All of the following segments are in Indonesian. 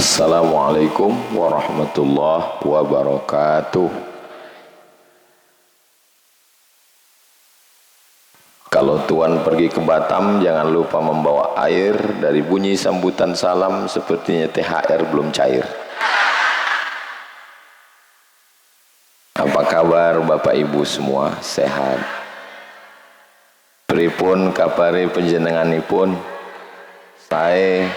Assalamualaikum warahmatullahi wabarakatuh. Kalau tuan pergi ke Batam, jangan lupa membawa air. Dari bunyi sambutan salam, sepertinya THR belum cair. Apa kabar Bapak Ibu semua? Sehat? Pripun kapare panjenenganipun? Saya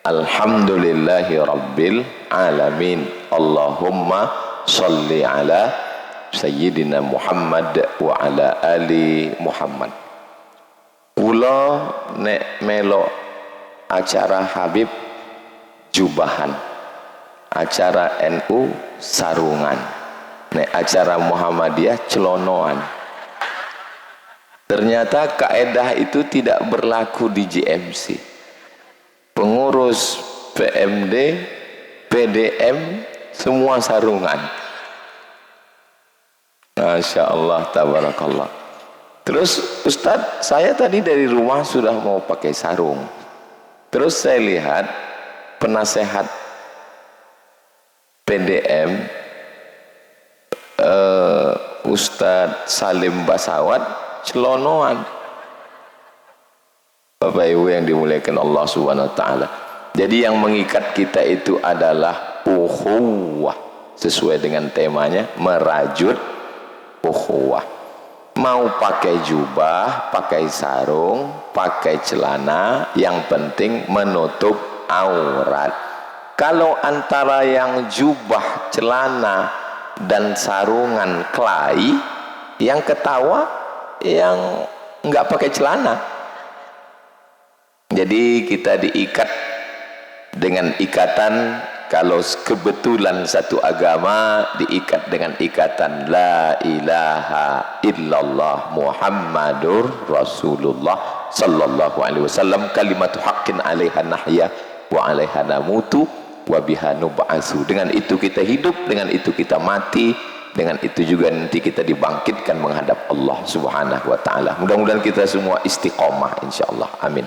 alhamdulillahi rabbil alamin. Allahumma sholli ala Sayyidina Muhammad wa ala ali Muhammad. Kula nek melo acara Habib jubahan, acara NU sarungan, nek acara Muhammadiyah celonoan. Ternyata kaedah itu tidak berlaku di GMC. Pengurus PMD, PDM semua sarungan. Masya Allah, tabarakallah. Terus Ustadz, saya tadi dari rumah sudah mau pakai sarung. Terus saya lihat penasehat PDM Ustadz Salim Basawat celonoan. Bapak Ibu yang dimuliakan Allah Subhanahu wa taala. Jadi yang mengikat kita itu adalah ukhuwah, sesuai dengan temanya, merajut ukhuwah. Mau pakai jubah, pakai sarung, pakai celana, yang penting menutup aurat. Kalau antara yang jubah, celana dan sarungan kelahi, yang ketawa yang enggak pakai celana. Jadi kita diikat dengan ikatan, kalau kebetulan satu agama diikat dengan ikatan la ilaha illallah Muhammadur Rasulullah sallallahu alaihi wasallam, kalimatu haqqin 'alaiha nahya wa 'alaiha namutu wa biha nub'atsu. Dengan itu kita hidup, dengan itu kita mati, dengan itu juga nanti kita dibangkitkan menghadap Allah Subhanahu wa taala. Mudah-mudahan kita semua istiqomah insyaallah. Amin.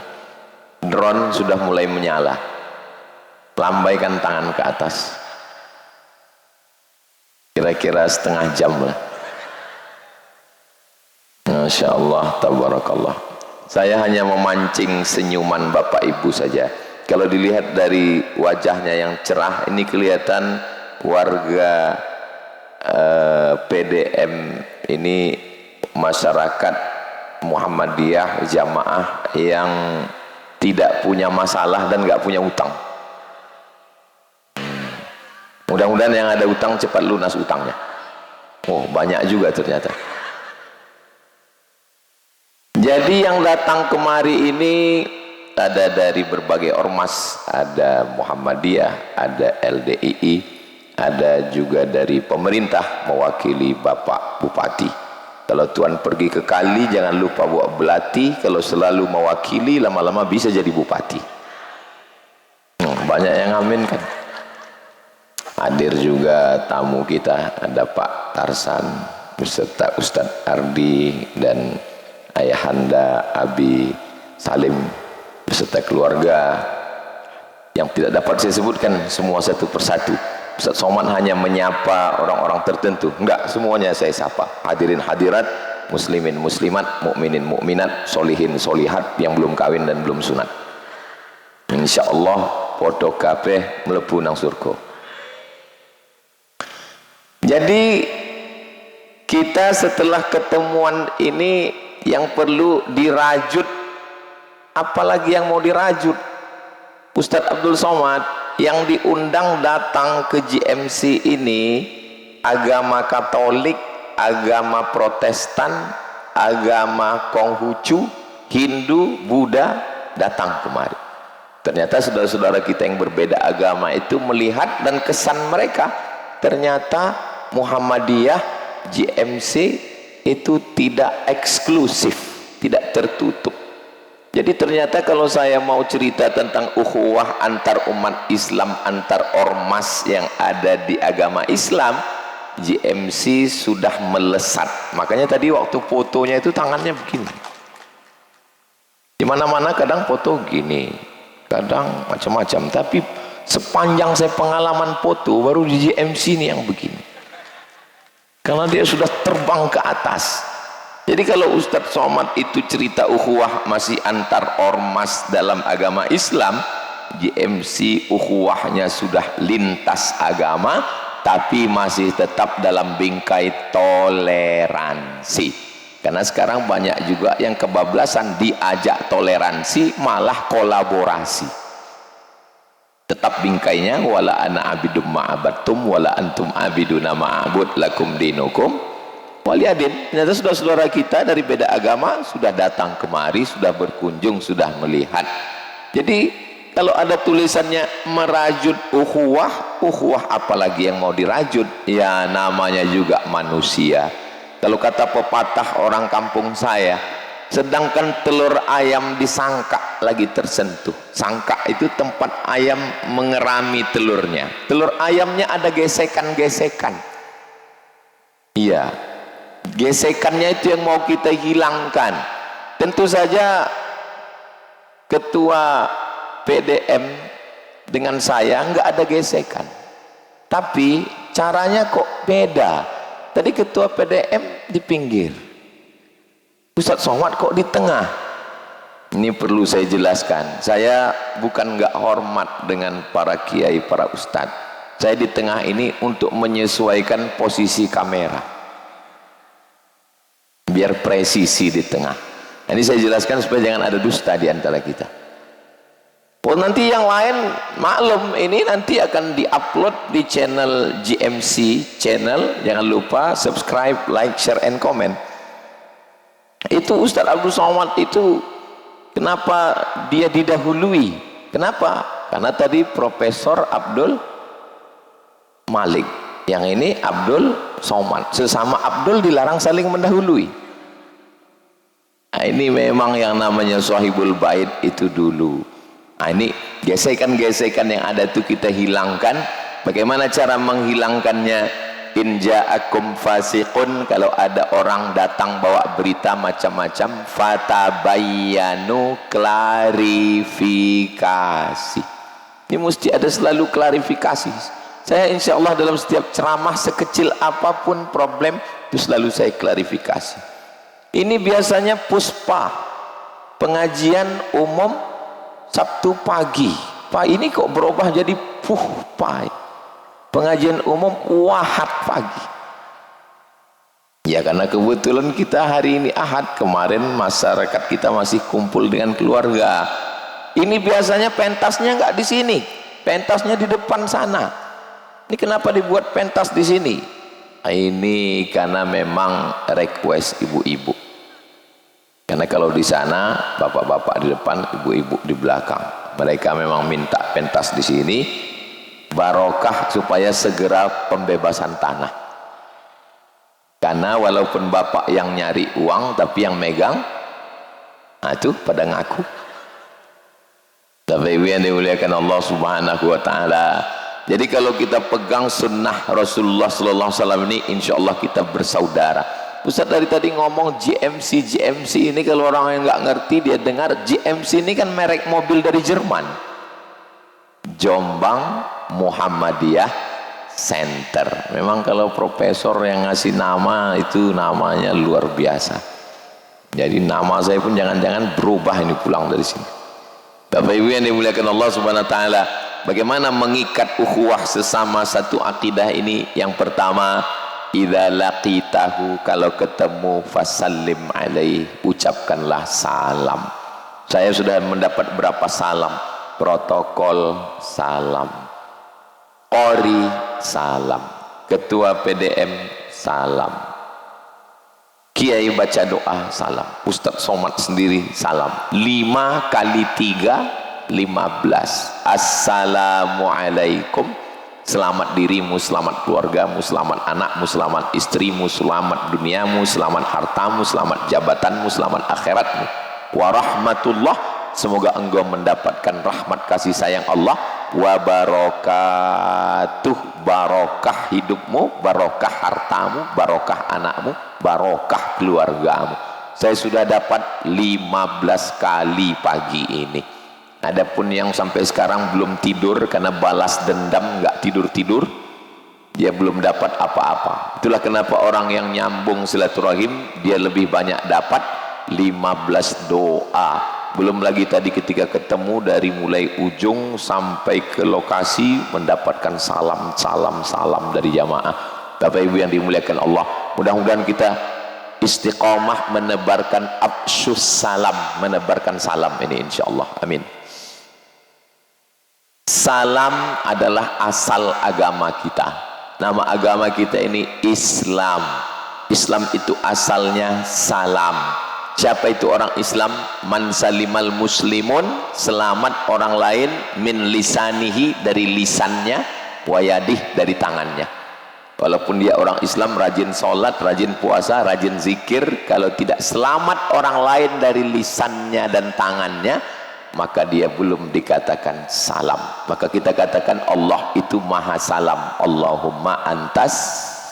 Drone sudah mulai menyala. Lambaikan tangan ke atas. Kira-kira setengah jam lah. Masya Allah, tabarakallah. Saya hanya memancing senyuman Bapak Ibu saja. Kalau dilihat dari wajahnya yang cerah, ini kelihatan warga PDM ini, masyarakat Muhammadiyah jamaah yang tidak punya masalah dan nggak punya utang. Mudah-mudahan yang ada utang cepat lunas utangnya. Oh, banyak juga ternyata. Jadi yang datang kemari ini ada dari berbagai ormas, ada Muhammadiyah, ada LDII, ada juga dari pemerintah mewakili Bapak Bupati. Kalau tuan pergi ke kali jangan lupa bawa belati, kalau selalu mewakili lama-lama bisa jadi bupati. Banyak yang amin kan. Hadir juga tamu kita, ada Pak Tarsan beserta Ustadz Ardi dan Ayahanda Abi Salim beserta keluarga yang tidak dapat saya sebutkan semua satu persatu. Ustadz Somad hanya menyapa orang-orang tertentu, enggak, semuanya saya sapa. Hadirin hadirat, muslimin muslimat, mukminin mukminat, solihin solihat yang belum kawin dan belum sunat, insyaallah podo kabeh mlebu nang surga. Jadi kita setelah ketemuan ini yang perlu dirajut, apalagi yang mau dirajut. Ustadz Abdul Somad yang diundang datang ke GMC ini agama Katolik, agama Protestan, agama Konghucu, Hindu, Buddha datang kemari. Ternyata saudara-saudara kita yang berbeda agama itu melihat dan kesan mereka, ternyata Muhammadiyah GMC itu tidak eksklusif, tidak tertutup. Jadi ternyata kalau saya mau cerita tentang ukhuwah antar umat Islam, antar ormas yang ada di agama Islam, GMC sudah melesat. Makanya tadi waktu fotonya itu tangannya begini. Di mana-mana kadang foto gini, kadang macam-macam, tapi sepanjang saya pengalaman foto baru di GMC ini yang begini, karena dia sudah terbang ke atas. Jadi kalau Ustadz Somad itu cerita ukhuwah masih antar ormas dalam agama Islam, GMC ukhuwahnya sudah lintas agama, tapi masih tetap dalam bingkai toleransi. Karena sekarang banyak juga yang kebablasan, diajak toleransi malah kolaborasi. Tetap bingkainya wala ana abidum ma'abattum wala antum abiduna ma'abud lakum dinukum waliyadin. Ternyata saudara-saudara kita dari beda agama sudah datang kemari, sudah berkunjung, sudah melihat. Jadi kalau ada tulisannya merajut ukhuwah, ukhuwah apalagi yang mau dirajut? Ya namanya juga manusia. Kalau kata pepatah orang kampung saya, sedangkan telur ayam di sangka lagi tersentuh. Sangka itu tempat ayam mengerami telurnya. Telur ayamnya ada gesekan-gesekan. Iya, gesekannya itu yang mau kita hilangkan. Tentu saja ketua PDM dengan saya nggak ada gesekan, tapi caranya kok beda. Tadi ketua PDM di pinggir, Ustadz Somad kok di tengah. Ini perlu saya jelaskan, saya bukan nggak hormat dengan para kiai, para ustadz. Saya di tengah ini untuk menyesuaikan posisi kamera biar presisi di tengah. Ini saya jelaskan supaya jangan ada dusta di antara kita. Oh, nanti yang lain maklum, ini nanti akan diupload di channel GMC channel. Jangan lupa subscribe, like, share, and comment. Itu Ustadz Abdul Somad itu kenapa dia didahului? Kenapa? Karena tadi Profesor Abdul Malik, yang ini Abdul Somad. Sesama Abdul dilarang saling mendahului. Nah, ini memang yang namanya Sahibul Bait itu dulu. Nah, ini gesekan-gesekan yang ada itu kita hilangkan. Bagaimana cara menghilangkannya? In ja'akum fasiqun, kalau ada orang datang bawa berita macam-macam, fatabayyanu, klarifikasi. Ini mesti ada selalu klarifikasi. Saya insya Allah dalam setiap ceramah sekecil apapun problem itu selalu saya klarifikasi. Ini biasanya puspa, pengajian umum Sabtu pagi. Pak, ini kok berubah jadi puhpai, pengajian umum Wahad pagi. Ya karena kebetulan kita hari ini Ahad, kemarin masyarakat kita masih kumpul dengan keluarga. Ini biasanya pentasnya nggak di sini, pentasnya di depan sana. Ini kenapa dibuat pentas di sini? Ini karena memang request ibu-ibu. Karena kalau di sana bapak-bapak di depan, ibu-ibu di belakang. Mereka memang minta pentas di sini, barokah supaya segera pembebasan tanah. Karena walaupun bapak yang nyari uang, tapi yang megang, nah itu pada ngaku. Tapi yang dimuliakan Allah Subhanahu Wa Taala. Jadi kalau kita pegang sunnah Rasulullah Sallallahu Alaihi Wasallam ini, insya Allah kita bersaudara. Ustaz dari tadi ngomong GMC ini, kalau orang yang nggak ngerti dia dengar GMC ini kan merek mobil dari Jerman, Jombang Muhammadiyah Center. Memang kalau profesor yang ngasih nama itu namanya luar biasa. Jadi nama saya pun jangan-jangan berubah ini pulang dari sini. Bapak Ibu yang dimuliakan Allah Subhanahu Wa Taala, bagaimana mengikat ukhuwah sesama satu akidah ini? Yang pertama, idza laqitahu, kalau ketemu fasallim alaih, ucapkanlah salam. Saya sudah mendapat berapa salam? Protokol salam, qori salam, ketua PDM salam, kiai baca doa salam, Ustadz Somad sendiri salam. 5 kali 3 15. Assalamualaikum, selamat dirimu, selamat keluargamu, selamat anakmu, selamat istrimu, selamat duniamu, selamat hartamu, selamat jabatanmu, selamat akhiratmu. Warahmatullah, semoga engkau mendapatkan rahmat kasih sayang Allah. Wa barakatuh, barokah hidupmu, barokah hartamu, barokah anakmu, barokah keluargamu. Saya sudah dapat 15 kali pagi ini. Adapun yang sampai sekarang belum tidur karena balas dendam, nggak tidur-tidur, dia belum dapat apa-apa. Itulah kenapa orang yang nyambung silaturahim dia lebih banyak dapat 15 doa. Belum lagi tadi ketika ketemu dari mulai ujung sampai ke lokasi mendapatkan salam dari jamaah. Bapak Ibu yang dimuliakan Allah, mudah-mudahan kita istiqomah menebarkan afsyus salam, menebarkan salam ini insyaallah. Amin. Salam adalah asal agama kita. Nama agama kita ini Islam. Islam itu asalnya salam. Siapa itu orang Islam? Man salimal muslimun, selamat orang lain, min lisanihi, dari lisannya, wayadih, dari tangannya. Walaupun dia orang Islam, rajin sholat, rajin puasa, rajin zikir, kalau tidak selamat orang lain dari lisannya dan tangannya, maka dia belum dikatakan salam. Maka kita katakan Allah itu maha salam. Allahumma antas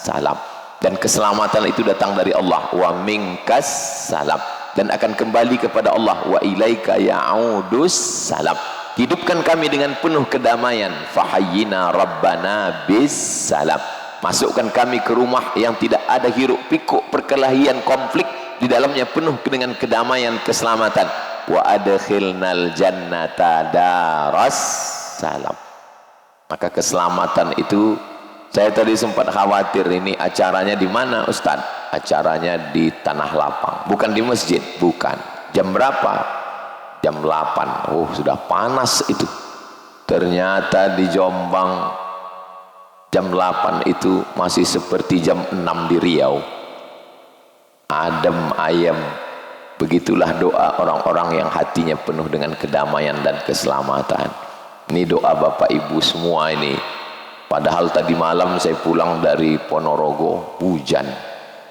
salam. Dan keselamatan itu datang dari Allah. Wa minkas salam. Dan akan kembali kepada Allah. Wa ilaika ya'udus salam. Hidupkan kami dengan penuh kedamaian. Fahayyina rabbana bis salam. Masukkan kami ke rumah yang tidak ada hiruk pikuk, perkelahian, konflik, di dalamnya penuh dengan kedamaian, keselamatan. Wa adkhilnal jannata daras salam. Maka keselamatan itu, saya tadi sempat khawatir ini acaranya di mana Ustaz? Acaranya di Tanah Lapang, bukan di masjid, bukan. Jam berapa? Jam 8. Oh, sudah panas itu. Ternyata di Jombang jam 8 itu masih seperti jam 6 di Riau. Adem ayem. Begitulah doa orang-orang yang hatinya penuh dengan kedamaian dan keselamatan. Ini doa Bapak Ibu semua ini. Padahal tadi malam saya pulang dari Ponorogo, hujan.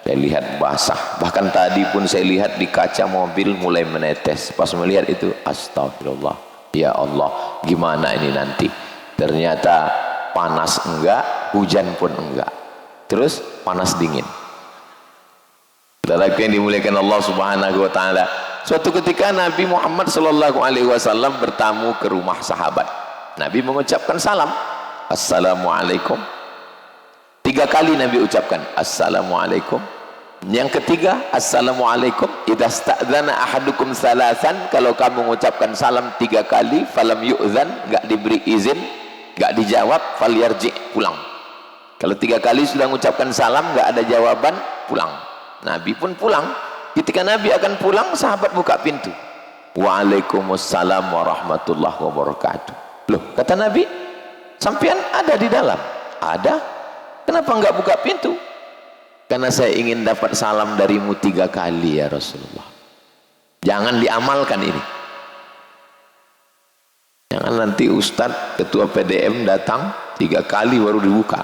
Saya lihat basah. Bahkan tadi pun saya lihat di kaca mobil mulai menetes. Pas melihat itu, astagfirullah. Ya Allah, gimana ini nanti? Ternyata panas enggak, hujan pun enggak. Terus panas dingin. Saudara yang dimuliakan Allah Subhanahu wa taala. Suatu ketika Nabi Muhammad sallallahu alaihi wasallam bertamu ke rumah sahabat. Nabi mengucapkan salam. Assalamualaikum. 3 kali Nabi ucapkan Assalamualaikum. Yang ketiga, Assalamualaikum. Idza sta'dzana ahadukum salasan, kalau kamu mengucapkan salam 3 kali, falam yu'zan, enggak diberi izin, enggak dijawab, falyarji, pulang. Kalau 3 kali sudah mengucapkan salam enggak ada jawaban, pulang. Nabi pun pulang. Ketika Nabi akan pulang, sahabat buka pintu. Waalaikumsalam warahmatullahi wabarakatuh. Loh, kata Nabi, sampean ada di dalam? Ada. Kenapa enggak buka pintu? Karena saya ingin dapat salam darimu 3 kali ya Rasulullah. Jangan diamalkan ini. Jangan nanti Ustadz ketua PDM datang 3 kali baru dibuka.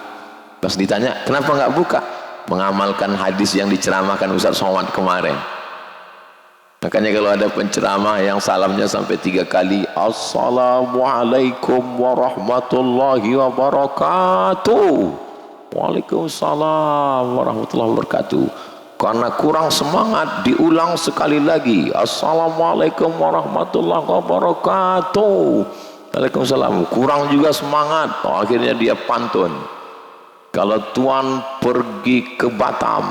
Pas ditanya kenapa nggak buka? Mengamalkan hadis yang diceramahkan Ustadz Somad kemarin. Makanya kalau ada penceramah yang salamnya sampai 3 kali, Assalamualaikum warahmatullahi wabarakatuh. Waalaikumsalam warahmatullahi wabarakatuh. Karena kurang semangat, diulang sekali lagi. Assalamualaikum warahmatullahi wabarakatuh. Waalaikumsalam. Kurang juga semangat. Oh, akhirnya dia pantun. Kalau tuan pergi ke Batam,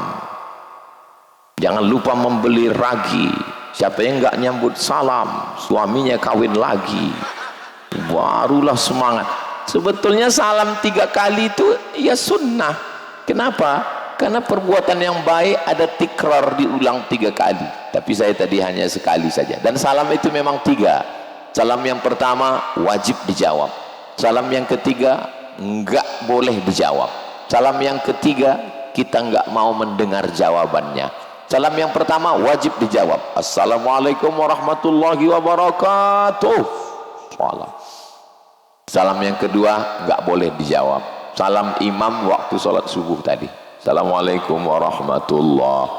jangan lupa membeli ragi. Siapa yang enggak nyambut salam, suaminya kawin lagi. Barulah semangat. Sebetulnya salam 3 kali itu ya sunnah. Kenapa? Karena perbuatan yang baik ada tikrar, diulang 3 kali. Tapi saya tadi hanya sekali saja. Dan salam itu memang 3. Salam yang pertama wajib dijawab. Salam yang ketiga enggak boleh dijawab. Salam yang ketiga kita enggak mau mendengar jawabannya. Salam yang pertama wajib dijawab. Assalamualaikum warahmatullahi wabarakatuh. Salam. Salam yang kedua enggak boleh dijawab. Salam imam waktu sholat subuh tadi. Assalamualaikum warahmatullahi.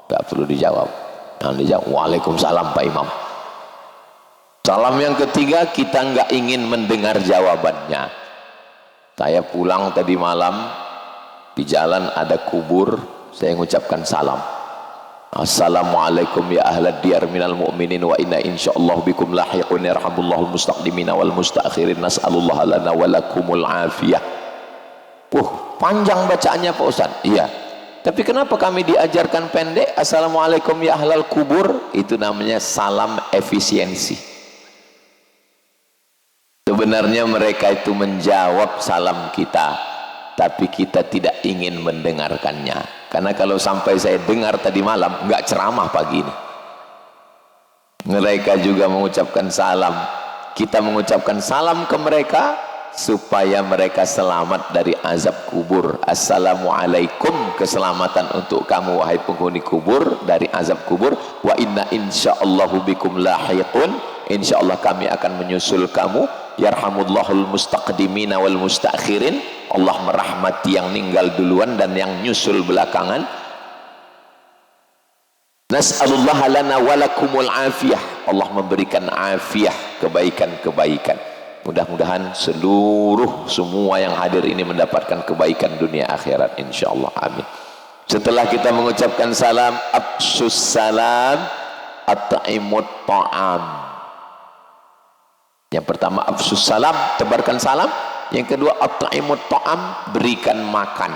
Enggak perlu dijawab. Jangan dijawab. Waalaikumsalam Pak Imam. Salam yang ketiga kita enggak ingin mendengar jawabannya. Saya pulang tadi malam, di jalan ada kubur, saya mengucapkan salam. Assalamualaikum ya ahlad diyar minal mu'minin wa inna insyaallah bikum lahiqun yarhamullahul mustaqdimina wal mustaakhirin nas'alullah lana walakumul afiyah. Panjang bacaannya Pak Ustaz. Iya. Tapi kenapa kami diajarkan pendek? Assalamualaikum ya ahlal kubur. Itu namanya salam efisiensi. Sebenarnya mereka itu menjawab salam kita, tapi kita tidak ingin mendengarkannya. Karena kalau sampai saya dengar tadi malam, nggak ceramah pagi ini. Mereka juga mengucapkan salam. Kita mengucapkan salam ke mereka supaya mereka selamat dari azab kubur. Assalamualaikum, keselamatan untuk kamu wahai penghuni kubur dari azab kubur. Wa inna insyaallahu bikum lahiqun, insyaallah kami akan menyusul kamu. Yarhamullahul mustaqdimina wal mustaakhirin, Allah merahmati yang meninggal duluan dan yang nyusul belakangan. Nas'alullah lana walakumul afiyah, Allah memberikan afiyah, kebaikan-kebaikan. Mudah-mudahan semua yang hadir ini mendapatkan kebaikan dunia akhirat insyaallah, amin. Setelah kita mengucapkan salam, afsus salam, at'imut ta'am. Yang pertama afsus salam, tebarkan salam. Yang kedua at'imut ta'am, berikan makan.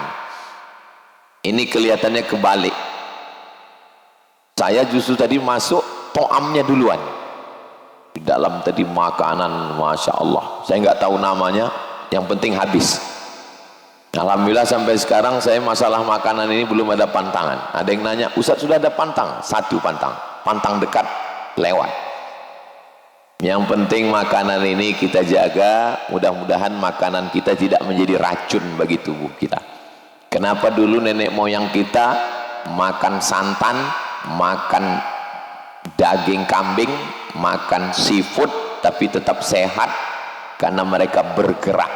Ini kelihatannya kebalik. Saya justru tadi masuk ta'amnya duluan. Di dalam tadi makanan, masya Allah, saya nggak tahu namanya, yang penting habis. Alhamdulillah sampai sekarang saya masalah makanan ini belum ada pantangan. Ada yang nanya, Ustaz sudah ada pantang? Satu pantang dekat lewat. Yang penting makanan ini kita jaga, mudah-mudahan makanan kita tidak menjadi racun bagi tubuh kita. Kenapa dulu nenek moyang kita makan santan, makan daging kambing, makan seafood tapi tetap sehat? Karena mereka bergerak,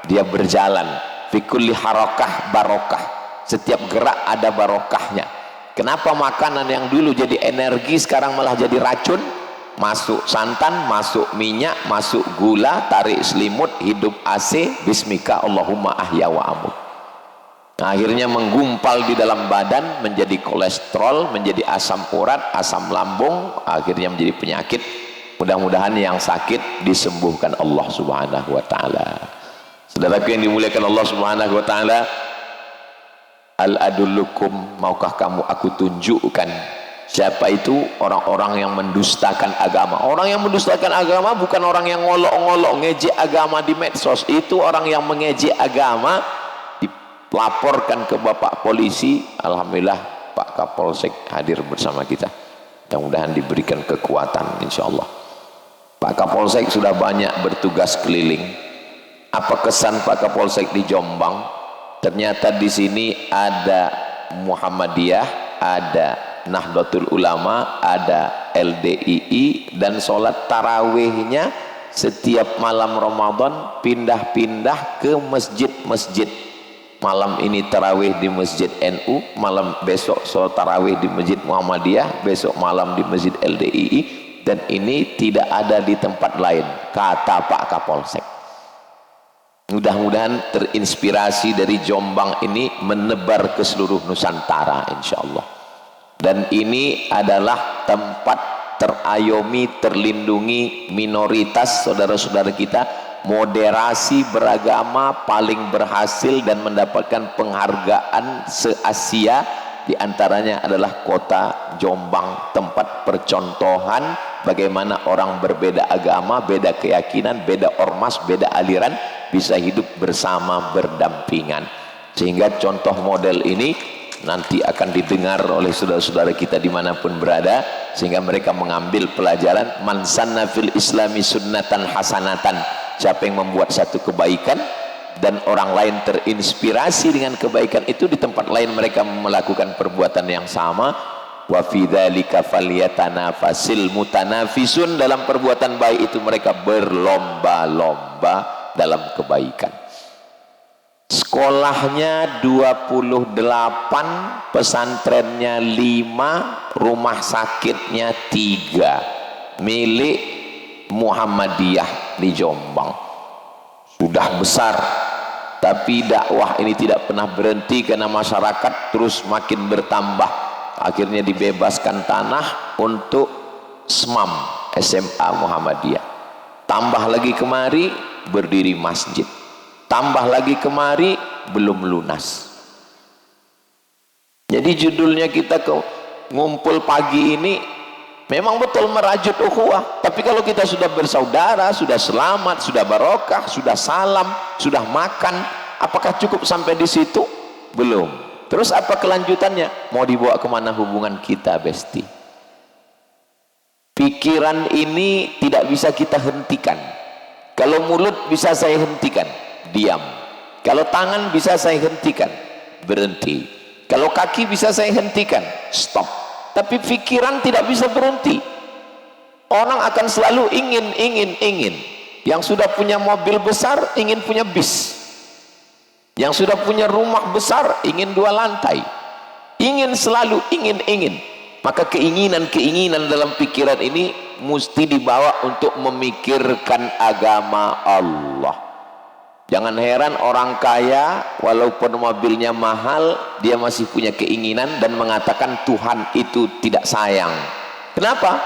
dia berjalan. Fi kulli harakah barokah, setiap gerak ada barokahnya. Kenapa makanan yang dulu jadi energi sekarang malah jadi racun? Masuk santan, masuk minyak, masuk gula, tarik selimut, hidup AC, bismika Allahumma ahya wa amut. Akhirnya menggumpal di dalam badan, menjadi kolesterol, menjadi asam urat, asam lambung, akhirnya menjadi penyakit. Mudah-mudahan yang sakit disembuhkan Allah subhanahu wa ta'ala. Saudaraku yang dimuliakan Allah subhanahu wa ta'ala, al-adullukum, maukah kamu aku tunjukkan siapa itu orang-orang yang mendustakan agama. Orang yang mendustakan agama bukan orang yang ngolok-ngolok ngejek agama di medsos. Itu orang yang mengejek agama dilaporkan ke Bapak Polisi. Alhamdulillah Pak Kapolsek hadir bersama kita, mudah-mudahan diberikan kekuatan insyaallah. Pak Kapolsek sudah banyak bertugas keliling. Apa kesan Pak Kapolsek di Jombang? Ternyata di sini ada Muhammadiyah, ada Nahdlatul Ulama, ada LDII, dan sholat tarawihnya setiap malam Ramadan pindah-pindah ke masjid-masjid. Malam ini tarawih di masjid NU, malam besok sholat tarawih di masjid Muhammadiyah, besok malam di masjid LDII, dan ini tidak ada di tempat lain, kata Pak Kapolsek. Mudah-mudahan terinspirasi dari Jombang ini menebar ke seluruh Nusantara insyaallah. Dan ini adalah tempat terayomi, terlindungi minoritas saudara-saudara kita. Moderasi beragama paling berhasil dan mendapatkan penghargaan se-Asia, diantaranya adalah kota Jombang, tempat percontohan bagaimana orang berbeda agama, beda keyakinan, beda ormas, beda aliran bisa hidup bersama, berdampingan. Sehingga contoh model ini nanti akan didengar oleh saudara-saudara kita dimanapun berada, sehingga mereka mengambil pelajaran. Man sanna fil islami sunnatan hasanatan, siapa yang membuat satu kebaikan dan orang lain terinspirasi dengan kebaikan itu, di tempat lain mereka melakukan perbuatan yang sama, wa fi dzalika falyatanafasil mutanafisun, dalam perbuatan baik itu mereka berlomba-lomba dalam kebaikan. Sekolahnya 28, pesantrennya 5, rumah sakitnya 3, milik Muhammadiyah di Jombang. Sudah besar, tapi dakwah ini tidak pernah berhenti karena masyarakat terus makin bertambah. akhirnya dibebaskan tanah untuk SMAM, SMA Muhammadiyah. Tambah lagi kemari berdiri masjid, tambah lagi kemari belum lunas. Jadi judulnya kita ngumpul pagi ini memang betul merajut ukhuwah, tapi kalau kita sudah bersaudara, sudah selamat, sudah barokah, sudah salam, sudah makan, apakah cukup sampai di situ? Belum. Terus apa kelanjutannya? Mau dibawa kemana hubungan kita, Besti? Pikiran ini tidak bisa kita hentikan. Kalau mulut bisa saya hentikan, diam. Kalau tangan bisa saya hentikan, berhenti. Kalau kaki bisa saya hentikan, stop. Tapi pikiran tidak bisa berhenti. Orang akan selalu ingin. Yang sudah punya mobil besar ingin punya bis. Yang sudah punya rumah besar ingin 2 lantai. Selalu ingin. Maka keinginan dalam pikiran ini mesti dibawa untuk memikirkan agama Allah. Jangan heran orang kaya walaupun mobilnya mahal, dia masih punya keinginan dan mengatakan Tuhan itu tidak sayang. Kenapa?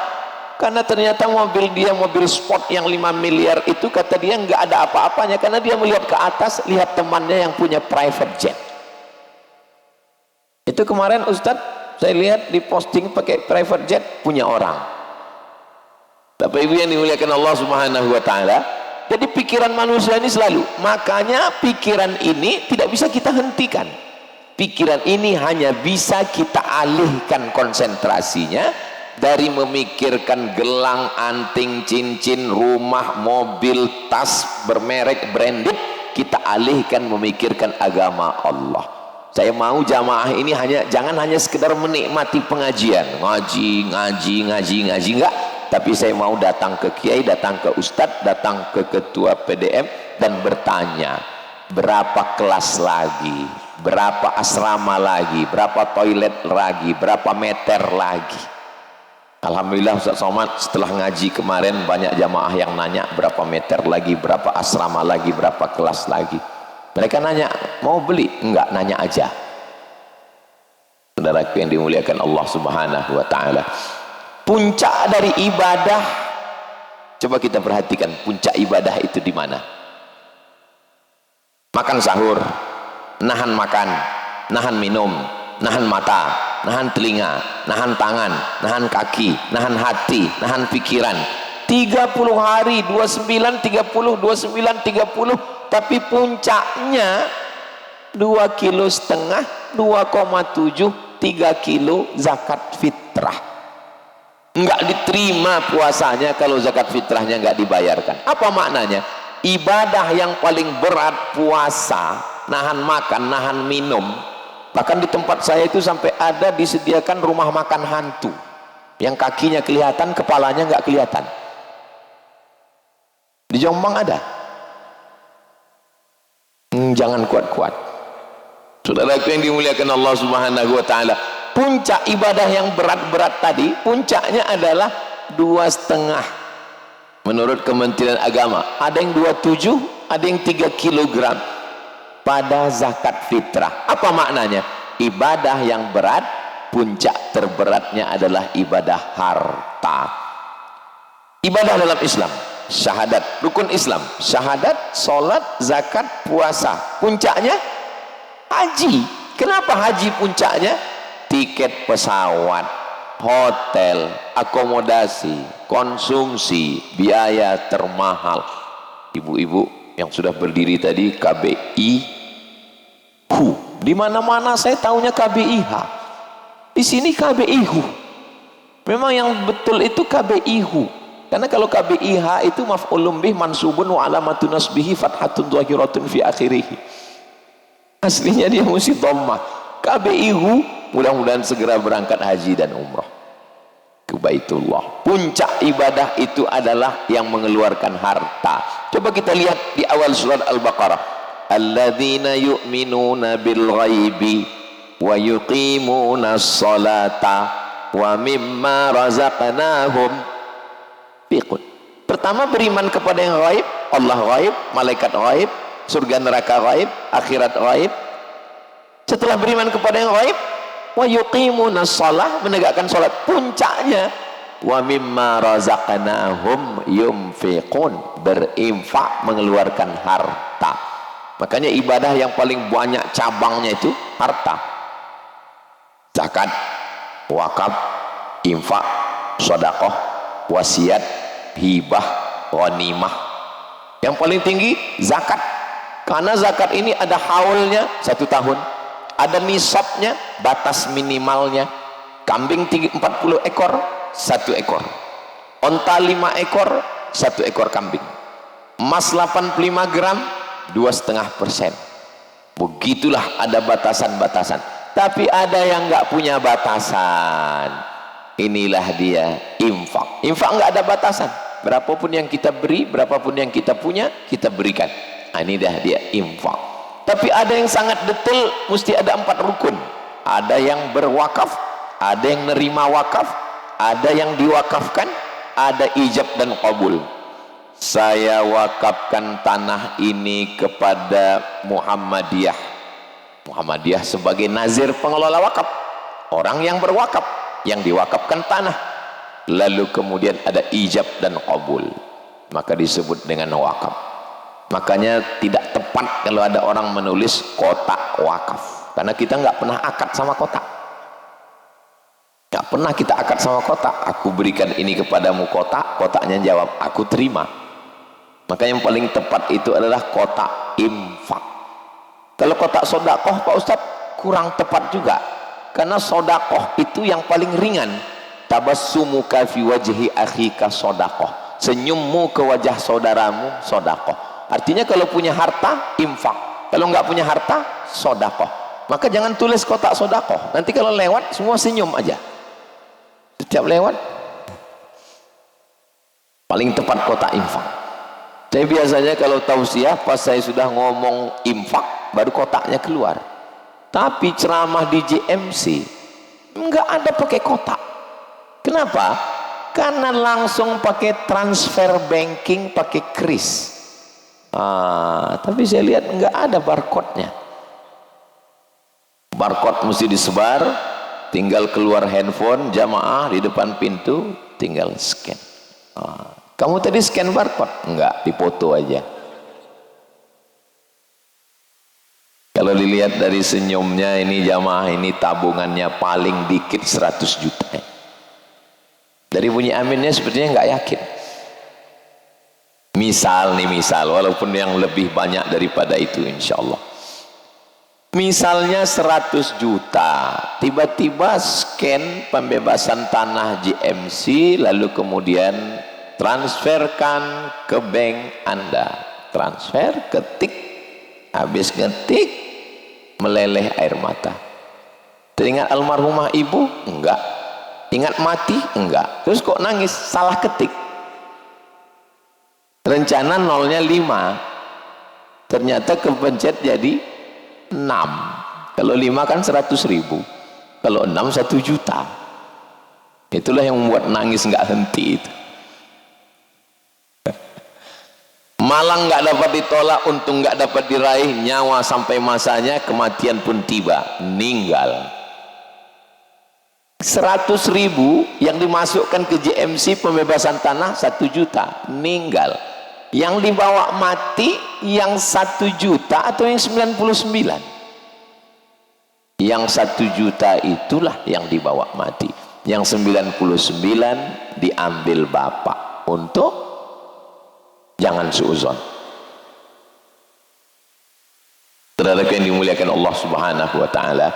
Karena ternyata mobil dia, mobil sport yang 5 miliar itu, kata dia nggak ada apa-apanya, karena dia melihat ke atas, lihat temannya yang punya private jet. Itu kemarin Ustadz saya lihat di posting pakai private jet punya orang. Bapak Ibu yang dimuliakan Allah Subhanahu wa taala, jadi pikiran manusia ini selalu, makanya pikiran ini tidak bisa kita hentikan. Pikiran ini hanya bisa kita alihkan konsentrasinya dari memikirkan gelang, anting, cincin, rumah, mobil, tas bermerek, branded, kita alihkan memikirkan agama Allah. Saya mau jamaah ini jangan hanya sekedar menikmati pengajian, ngaji enggak, tapi saya mau datang ke kiai, datang ke ustadz, datang ke ketua PDM dan bertanya, berapa kelas lagi, berapa asrama lagi, berapa toilet lagi, berapa meter lagi. Alhamdulillah Ustaz Somad setelah ngaji kemarin banyak jamaah yang nanya berapa meter lagi, berapa asrama lagi, berapa kelas lagi. Mereka nanya, mau beli? Enggak, nanya aja. Saudaraku yang dimuliakan Allah Subhanahu wa taala, puncak dari ibadah, coba kita perhatikan puncak ibadah itu di mana? Makan sahur, nahan makan, nahan minum, nahan mata, nahan telinga, nahan tangan, nahan kaki, nahan hati, nahan pikiran. 30 hari, 29, 30, 29, 30, tapi puncaknya 2,5 kilo, 2,7, 3 kilo zakat fitrah. Enggak diterima puasanya kalau zakat fitrahnya enggak dibayarkan. Apa maknanya? Ibadah yang paling berat puasa, nahan makan, nahan minum. Bahkan di tempat saya itu sampai ada disediakan rumah makan hantu yang kakinya kelihatan, kepalanya enggak kelihatan. Di Jombang ada. Jangan kuat-kuat. Saudaraku yang dimuliakan Allah Subhanahu wa taala, puncak ibadah yang berat-berat tadi, puncaknya adalah 2,5 menurut Kementerian Agama. Ada yang 27, ada yang 3 kilogram pada zakat fitrah. Apa maknanya? Ibadah yang berat, puncak terberatnya adalah ibadah harta. Ibadah dalam Islam, syahadat, rukun Islam, syahadat, sholat, zakat, puasa. Puncaknya haji. Kenapa haji puncaknya? Tiket pesawat, hotel, akomodasi, konsumsi, biaya termahal. Ibu-ibu yang sudah berdiri tadi, KBI HU. Di mana-mana saya tahunya KBIH. Di sini KBIH. Memang yang betul itu KBIH. Karena kalau KBIH itu maf'ulun bih mansubun wa alamatun nasbihi fathatun dhahiratun fi akhirih. Aslinya dia mesti dhammah. KBIH, mudah-mudahan segera berangkat haji dan umrah ke Baitullah. Puncak ibadah itu adalah yang mengeluarkan harta. Coba kita lihat di awal surat Al-Baqarah. Alladzina yu'minuna bil ghaibi wa yuqimuna as-salata wa mimma razaqnahum. Pertama beriman kepada yang gaib, Allah gaib, malaikat gaib, surga neraka gaib, akhirat gaib. Setelah beriman kepada yang gaib, wa yuqimunas shalah, menegakkan salat. Puncaknya wa mimma razaqnahum yunfiqun, berinfak, mengeluarkan harta. Makanya ibadah yang paling banyak cabangnya itu harta. Zakat, wakaf, infak, sedekah, wasiat, hibah, ghanimah. Yang paling tinggi zakat, karena zakat ini ada haulnya 1 tahun, ada nisabnya, batas minimalnya. Kambing 40 ekor 1 ekor, onta 5 ekor 1 ekor kambing, emas 85 gram 2,5%. Begitulah, ada batasan-batasan. Tapi ada yang nggak punya batasan. Inilah dia infak. Infak nggak ada batasan. Berapapun yang kita beri, berapapun yang kita punya, kita berikan. Nah, ini dah dia infak. Tapi ada yang sangat detail, mesti ada 4 rukun. Ada yang berwakaf, ada yang nerima wakaf, ada yang diwakafkan, ada ijab dan qabul. Saya wakafkan tanah ini kepada Muhammadiyah. Muhammadiyah sebagai nazir pengelola wakaf, orang yang berwakaf, yang diwakafkan tanah. Lalu kemudian ada ijab dan qabul, maka disebut dengan wakaf. Makanya tidak tepat kalau ada orang menulis kotak wakaf, karena kita nggak pernah akad sama kotak. Nggak pernah kita akad sama kotak. Aku berikan ini kepadamu kotak, kotaknya jawab aku terima. Maka yang paling tepat itu adalah kotak infak. Kalau kotak sodakoh Pak Ustadz kurang tepat juga, karena sodakoh itu yang paling ringan. Tabassumuka fi wajhi akhika sodakoh, senyummu ke wajah saudaramu sodakoh. Artinya kalau punya harta infak, kalau nggak punya harta sodakoh. Maka jangan tulis kotak sodakoh, nanti kalau lewat semua senyum aja. Setiap lewat, paling tepat kotak infak. Saya biasanya kalau tausiah, pas saya sudah ngomong infak, baru kotaknya keluar. Tapi ceramah di JMC nggak ada pakai kotak. Kenapa? Karena langsung pakai transfer banking, pakai kris. Tapi saya lihat nggak ada barcode-nya. Barcode mesti disebar, tinggal keluar handphone jamaah di depan pintu, tinggal scan. Kamu tadi scan barcode? Enggak, dipoto aja. Kalau dilihat dari senyumnya ini jamaah ini tabungannya paling dikit 100 juta. Dari bunyi aminnya sepertinya nggak yakin. Misal nih, misal, walaupun yang lebih banyak daripada itu insya Allah. Misalnya 100 juta, tiba-tiba scan pembebasan tanah JMC, lalu kemudian transferkan ke bank Anda. Transfer, ketik, habis ngetik, meleleh air mata. Teringat almarhumah ibu? Enggak. Ingat mati? Enggak. Terus kok nangis? Salah ketik. Rencana nolnya 5, ternyata kepencet jadi 6. Kalau 5 kan 100.000, kalau 6 1 juta. Itulah yang membuat nangis nggak henti itu. Malang nggak dapat ditolak, untung nggak dapat diraih, nyawa sampai masanya, kematian pun tiba, meninggal. 100.000 yang dimasukkan ke JMC pembebasan tanah 1 juta, meninggal. Yang dibawa mati yang 1 juta atau yang 99? Yang 1 juta itulah yang dibawa mati, yang 99 diambil bapak untuk jangan suuzon. Saudara yang dimuliakan Allah Subhanahu wa taala,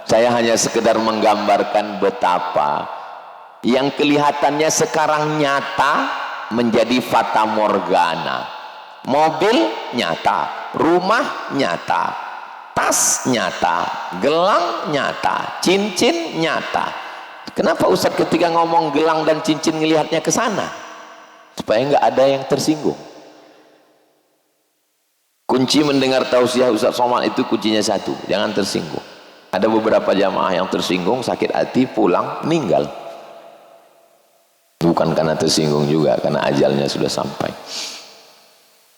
saya hanya sekedar menggambarkan betapa yang kelihatannya sekarang nyata menjadi fata morgana. Mobil nyata, rumah nyata, tas nyata, gelang nyata, cincin nyata. Kenapa Ustaz ketika ngomong gelang dan cincin ngelihatnya ke sana? Supaya nggak ada yang tersinggung. Kunci mendengar tausiah Ustaz Somad itu kuncinya 1, jangan tersinggung. Ada beberapa jamaah yang tersinggung, sakit hati, pulang, meninggal. Bukan karena tersinggung juga, karena ajalnya sudah sampai.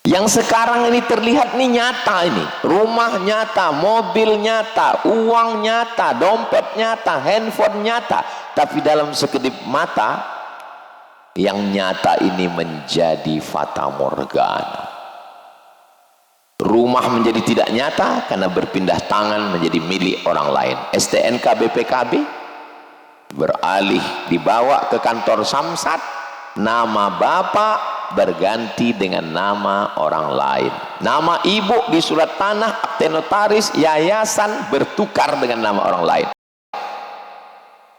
Yang sekarang ini terlihat nih nyata, ini rumah nyata, mobil nyata, uang nyata, dompet nyata, handphone nyata, tapi dalam sekedip mata yang nyata ini menjadi fata morgana. Rumah menjadi tidak nyata karena berpindah tangan menjadi milik orang lain. STNK BPKB beralih dibawa ke kantor Samsat, nama bapak berganti dengan nama orang lain, nama ibu di surat tanah, akte notaris, yayasan bertukar dengan nama orang lain.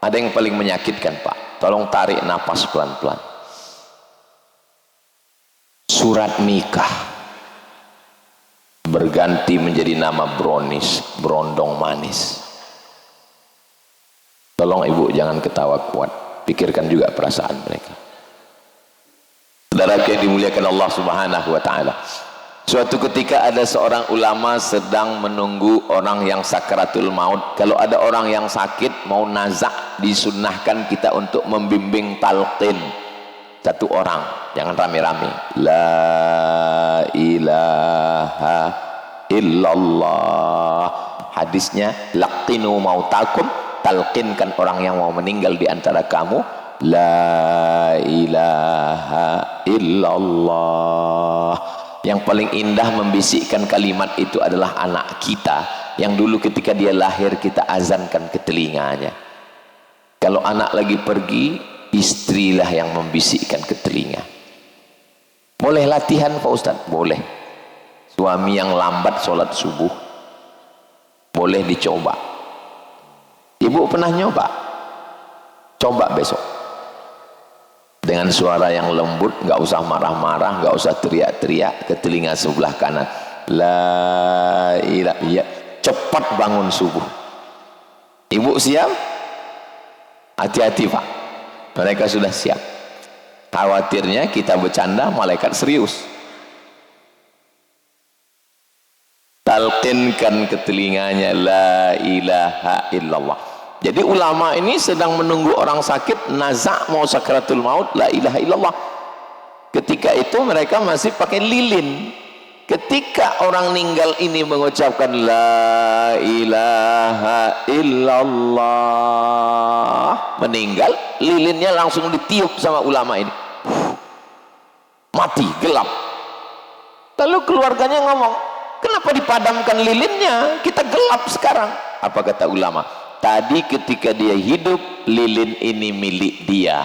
Ada yang paling menyakitkan, Pak, tolong tarik napas pelan-pelan. Surat nikah berganti menjadi nama Bronis, Brondong Manis. Tolong ibu jangan ketawa kuat, pikirkan juga perasaan mereka. Saudara yang dimuliakan Allah Subhanahu wa taala. Suatu ketika ada seorang ulama sedang menunggu orang yang sakaratul maut. Kalau ada orang yang sakit mau nazak, disunnahkan kita untuk membimbing talqin. Satu orang, jangan rame-rame. La ilaha illallah. Hadisnya laqinu mautakum, talqinkan orang yang mau meninggal di antara kamu, la ilaha illallah. Yang paling indah membisikkan kalimat itu adalah anak kita yang dulu ketika dia lahir kita azankan ke telinganya. Kalau anak lagi pergi, istrilah yang membisikkan ke telinga. Boleh latihan Pak Ustadz? Boleh. Suami yang lambat sholat subuh boleh dicoba. Ibu pernah nyoba? Coba besok dengan suara yang lembut, nggak usah marah-marah, nggak usah teriak-teriak, ke telinga sebelah kanan, la ilaha illallah. Cepat bangun subuh. Ibu siap? Hati-hati Pak, mereka sudah siap. Khawatirnya kita bercanda, malaikat serius. Talqinkan ke telinganya, la ilaha illallah. Jadi ulama ini sedang menunggu orang sakit nazak mau sakaratul maut, la ilaha illallah. Ketika itu mereka masih pakai lilin. Ketika orang meninggal ini mengucapkan la ilaha illallah, meninggal, lilinnya langsung ditiup sama ulama ini. Mati, gelap. Lalu keluarganya ngomong, kenapa dipadamkan lilinnya? Kita gelap sekarang. Apa kata ulama? Tadi ketika dia hidup, lilin ini milik dia.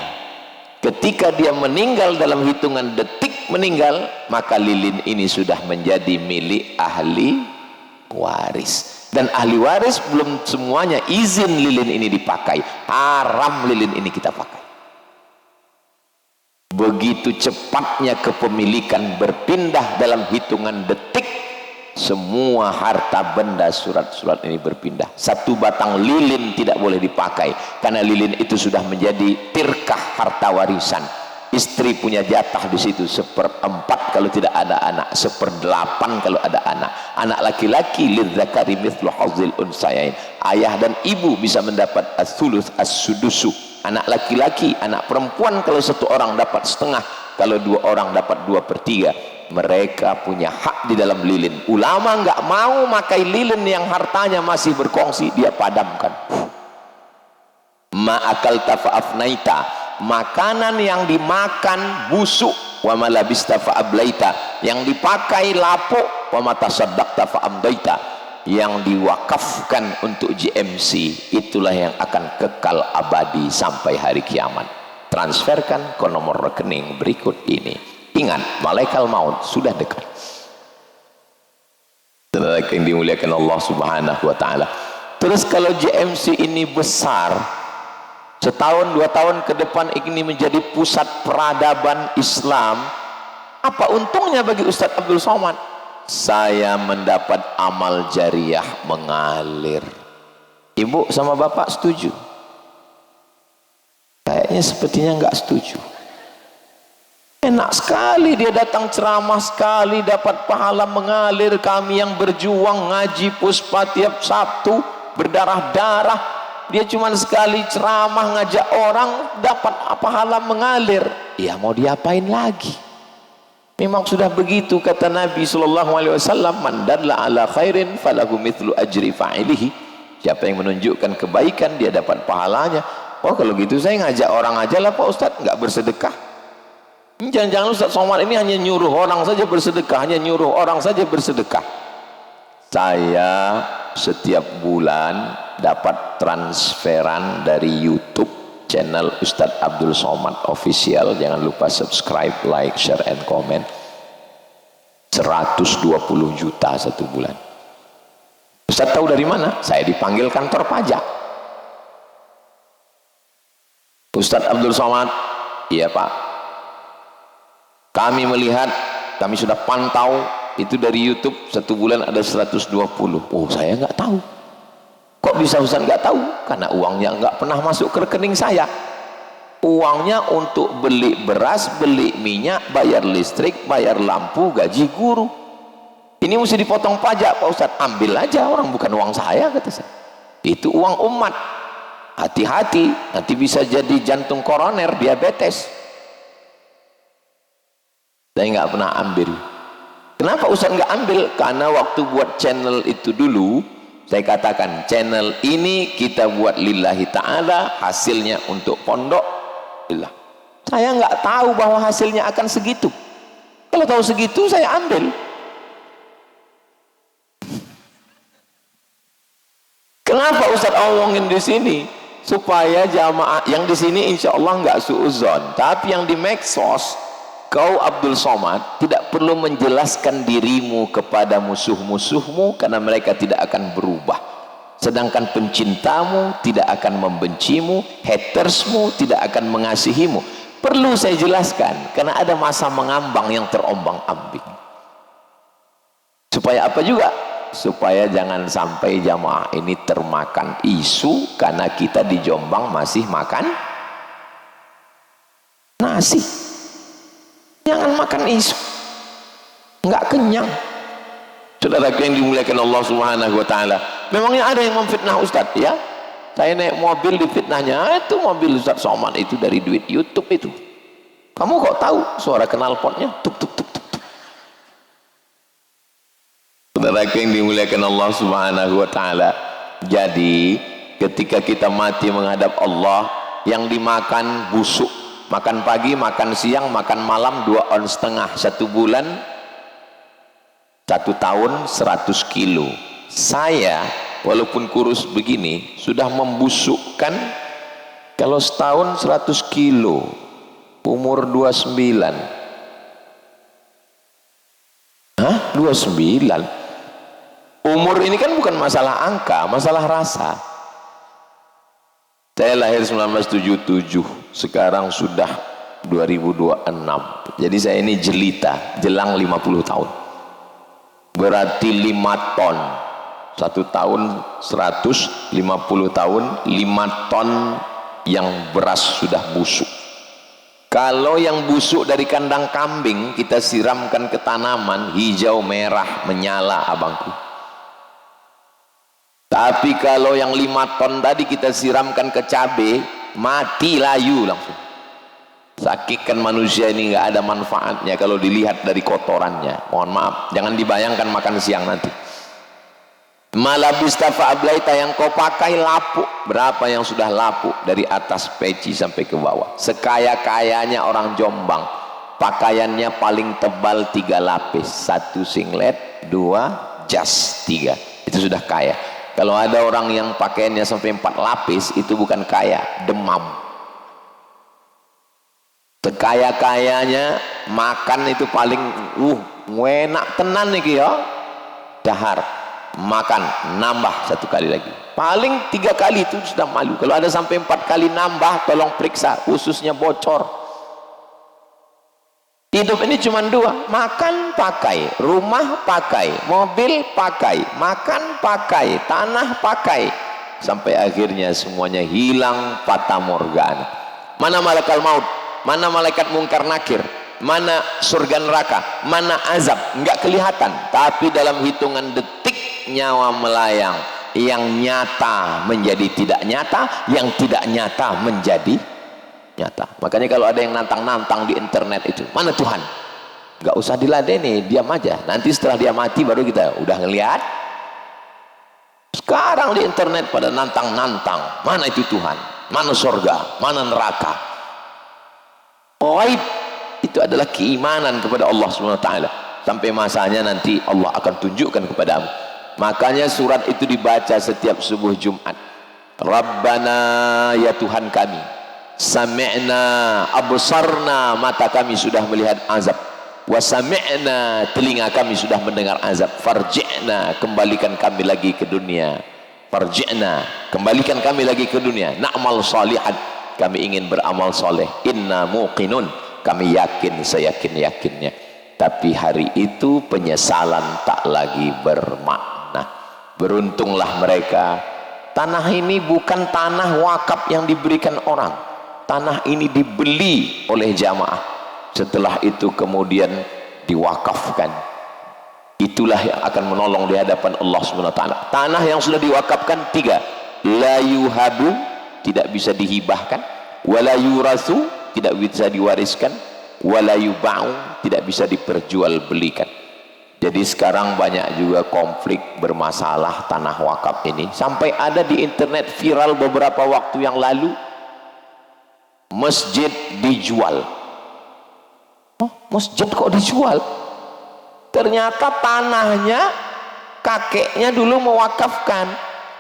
Ketika dia meninggal dalam hitungan detik meninggal, maka lilin ini sudah menjadi milik ahli waris. Dan ahli waris belum semuanya izin lilin ini dipakai. Haram lilin ini kita pakai. Begitu cepatnya kepemilikan berpindah dalam hitungan detik. Semua harta benda surat-surat ini berpindah. Satu batang lilin tidak boleh dipakai karena lilin itu sudah menjadi tirkah harta warisan. Istri punya jatah di situ 1/4 kalau tidak ada anak, 1/8 kalau ada anak. Anak laki-laki lidzakari mithlu hazzil unsayain. Ayah dan ibu bisa mendapat as-sulus as-sudusu. Anak laki-laki, anak perempuan kalau satu orang dapat setengah, kalau dua orang dapat 2/3. Mereka punya hak di dalam lilin. Ulama nggak mau makai lilin yang hartanya masih berkongsi, dia padamkan. Ma'akal tafa'afnaita, makanan yang dimakan busuk, wa malabista fa'ablaita, yang dipakai lapuk, wa matasaddaqta fa'amdaita, yang diwakafkan untuk GMC, itulah yang akan kekal abadi sampai hari kiamat. Transferkan ke nomor rekening berikut ini. Ingat, malaikat maut sudah dekat. Saudara yang dimuliakan Allah Subhanahu wa taala. Terus kalau GMC ini besar, setahun 2 tahun ke depan ini menjadi pusat peradaban Islam, apa untungnya bagi Ustadz Abdul Somad? Saya mendapat amal jariah mengalir. Ibu sama bapak setuju? Kayaknya sepertinya nggak setuju. Enak sekali dia datang ceramah sekali dapat pahala mengalir. Kami yang berjuang ngaji puspa tiap Sabtu berdarah-darah, dia cuma sekali ceramah ngajak orang dapat pahala mengalir. Ya mau diapain lagi? Memang sudah begitu kata Nabi SAW, man dalla ala khairin falahu mithlu ajri fa'ilihi. Siapa yang menunjukkan kebaikan dia dapat pahalanya. Oh kalau gitu saya ngajak orang aja lah Pak Ustadz, nggak bersedekah. Jangan-jangan Ustadz Somad ini hanya nyuruh orang saja bersedekah, hanya nyuruh orang saja bersedekah. Saya setiap bulan dapat transferan dari YouTube channel Ustadz Abdul Somad Official. Jangan lupa subscribe, like, share, and comment. 120 juta satu bulan. Ustadz tahu dari mana? Saya dipanggil kantor pajak. Ustadz Abdul Somad, iya Pak, kami melihat, kami sudah pantau itu dari YouTube, satu bulan ada 120. Oh saya nggak tahu. Kok bisa Ustaz nggak tahu? Karena uangnya nggak pernah masuk ke rekening saya. Uangnya untuk beli beras, beli minyak, bayar listrik, bayar lampu, gaji guru. Ini mesti dipotong pajak Pak Ustaz. Ambil aja, orang bukan uang saya kata saya. Itu uang umat. Hati-hati, nanti bisa jadi jantung koroner, diabetes. Saya nggak pernah ambil. Kenapa Ustaz nggak ambil? Karena waktu buat channel itu dulu, saya katakan channel ini kita buat lillahi ta'ala, hasilnya untuk pondok billah. Saya nggak tahu bahwa hasilnya akan segitu. Kalau tahu segitu saya ambil. Kenapa Ustaz omongin di sini? Supaya jamaah yang di sini insya Allah nggak suuzon, tapi yang di medsos, kau Abdul Somad tidak perlu menjelaskan dirimu kepada musuh-musuhmu karena mereka tidak akan berubah. Sedangkan pencintamu tidak akan membencimu, hatersmu tidak akan mengasihimu. Perlu saya jelaskan karena ada masa mengambang yang terombang-ambing. Supaya apa juga? Supaya jangan sampai jamaah ini termakan isu karena kita di Jombang masih makan nasi. Jangan makan isu, nggak kenyang. Saudara yang dimuliakan Allah Subhanahu wa Ta'ala, memangnya ada yang memfitnah Ustaz? Ya, saya naik mobil difitnahnya, itu mobil Ustaz Somad itu dari duit YouTube itu. Kamu kok tahu suara knalpotnya? Tuk tuk tuk tuk. Saudara yang dimuliakan Allah Subhanahu wa Ta'ala, jadi ketika kita mati menghadap Allah, yang dimakan busuk. Makan pagi, makan siang, makan malam 2,5 on, 1 bulan 1 tahun 100 kilo. Saya walaupun kurus begini sudah membusukkan kalau setahun 100 kilo, umur 29. Hah? 29? Umur ini kan bukan masalah angka, masalah rasa. Saya lahir 1977, sekarang sudah 2026. Jadi saya ini jelita, jelang 50 tahun. Berarti 5 ton. 1 tahun 100, 50 tahun 5 ton yang beras sudah busuk. Kalau yang busuk dari kandang kambing kita siramkan ke tanaman, hijau merah menyala abangku. Tapi kalau yang 5 ton tadi kita siramkan ke cabai, mati layu langsung. Sakikan manusia ini nggak ada manfaatnya kalau dilihat dari kotorannya. Mohon maaf, jangan dibayangkan makan siang nanti. Malabis tafa'ablaita yang kau pakai lapuk. Berapa yang sudah lapuk dari atas peci sampai ke bawah? Sekaya-kayanya orang Jombang, pakaiannya paling tebal 3 lapis, 1 singlet, 2 jas, 3. Itu sudah kaya. Kalau ada orang yang pakaiannya sampai 4 lapis, itu bukan kaya, demam. Sekaya-kayanya makan itu paling enak tenan nih ya. Dahar, makan, nambah 1 kali lagi. Paling 3 kali itu sudah malu. Kalau ada sampai 4 kali nambah, tolong periksa, ususnya bocor. Hidup ini cuma 2, makan pakai, rumah pakai, mobil pakai, makan pakai, tanah pakai, sampai akhirnya semuanya hilang fata morgana. Mana malaikat maut, mana malaikat mungkar nakir, mana surga neraka, mana azab, enggak kelihatan, tapi dalam hitungan detik nyawa melayang, yang nyata menjadi tidak nyata, yang tidak nyata menjadi nyata. Makanya kalau ada yang nantang-nantang di internet itu, mana Tuhan? nggak usah diladeni, diam aja. Nanti setelah dia mati baru kita udah ngelihat. Sekarang di internet pada nantang-nantang, mana itu Tuhan, mana surga, mana neraka. Ghaib itu adalah keimanan kepada Allah Subhanahu wa taala. Sampai masanya nanti Allah akan tunjukkan kepadamu. Makanya surat itu dibaca setiap subuh Jumat. Rabbana, ya Tuhan kami, sami'na, absarna, mata kami sudah melihat azab, wa sami'na, telinga kami sudah mendengar azab, farji'na, kembalikan kami lagi ke dunia, farji'na, kembalikan kami lagi ke dunia, na'mal salihan, kami ingin beramal soleh, inna muqinun, kami yakin seyakin-yakinnya. Tapi hari itu penyesalan tak lagi bermakna. Beruntunglah mereka. Tanah ini bukan tanah wakaf yang diberikan orang. Tanah ini dibeli oleh jamaah. Setelah itu kemudian diwakafkan. Itulah yang akan menolong di hadapan Allah Subhanahu wa taala. Tanah yang sudah diwakafkan 3. La yuhabu, tidak bisa dihibahkan. Wala yurasu, tidak bisa diwariskan. Wala yuba'u, tidak bisa diperjualbelikan. Jadi sekarang banyak juga konflik bermasalah tanah wakaf ini. Sampai ada di internet viral beberapa waktu yang lalu, masjid dijual. Oh, masjid kok dijual? Ternyata tanahnya kakeknya dulu mewakafkan,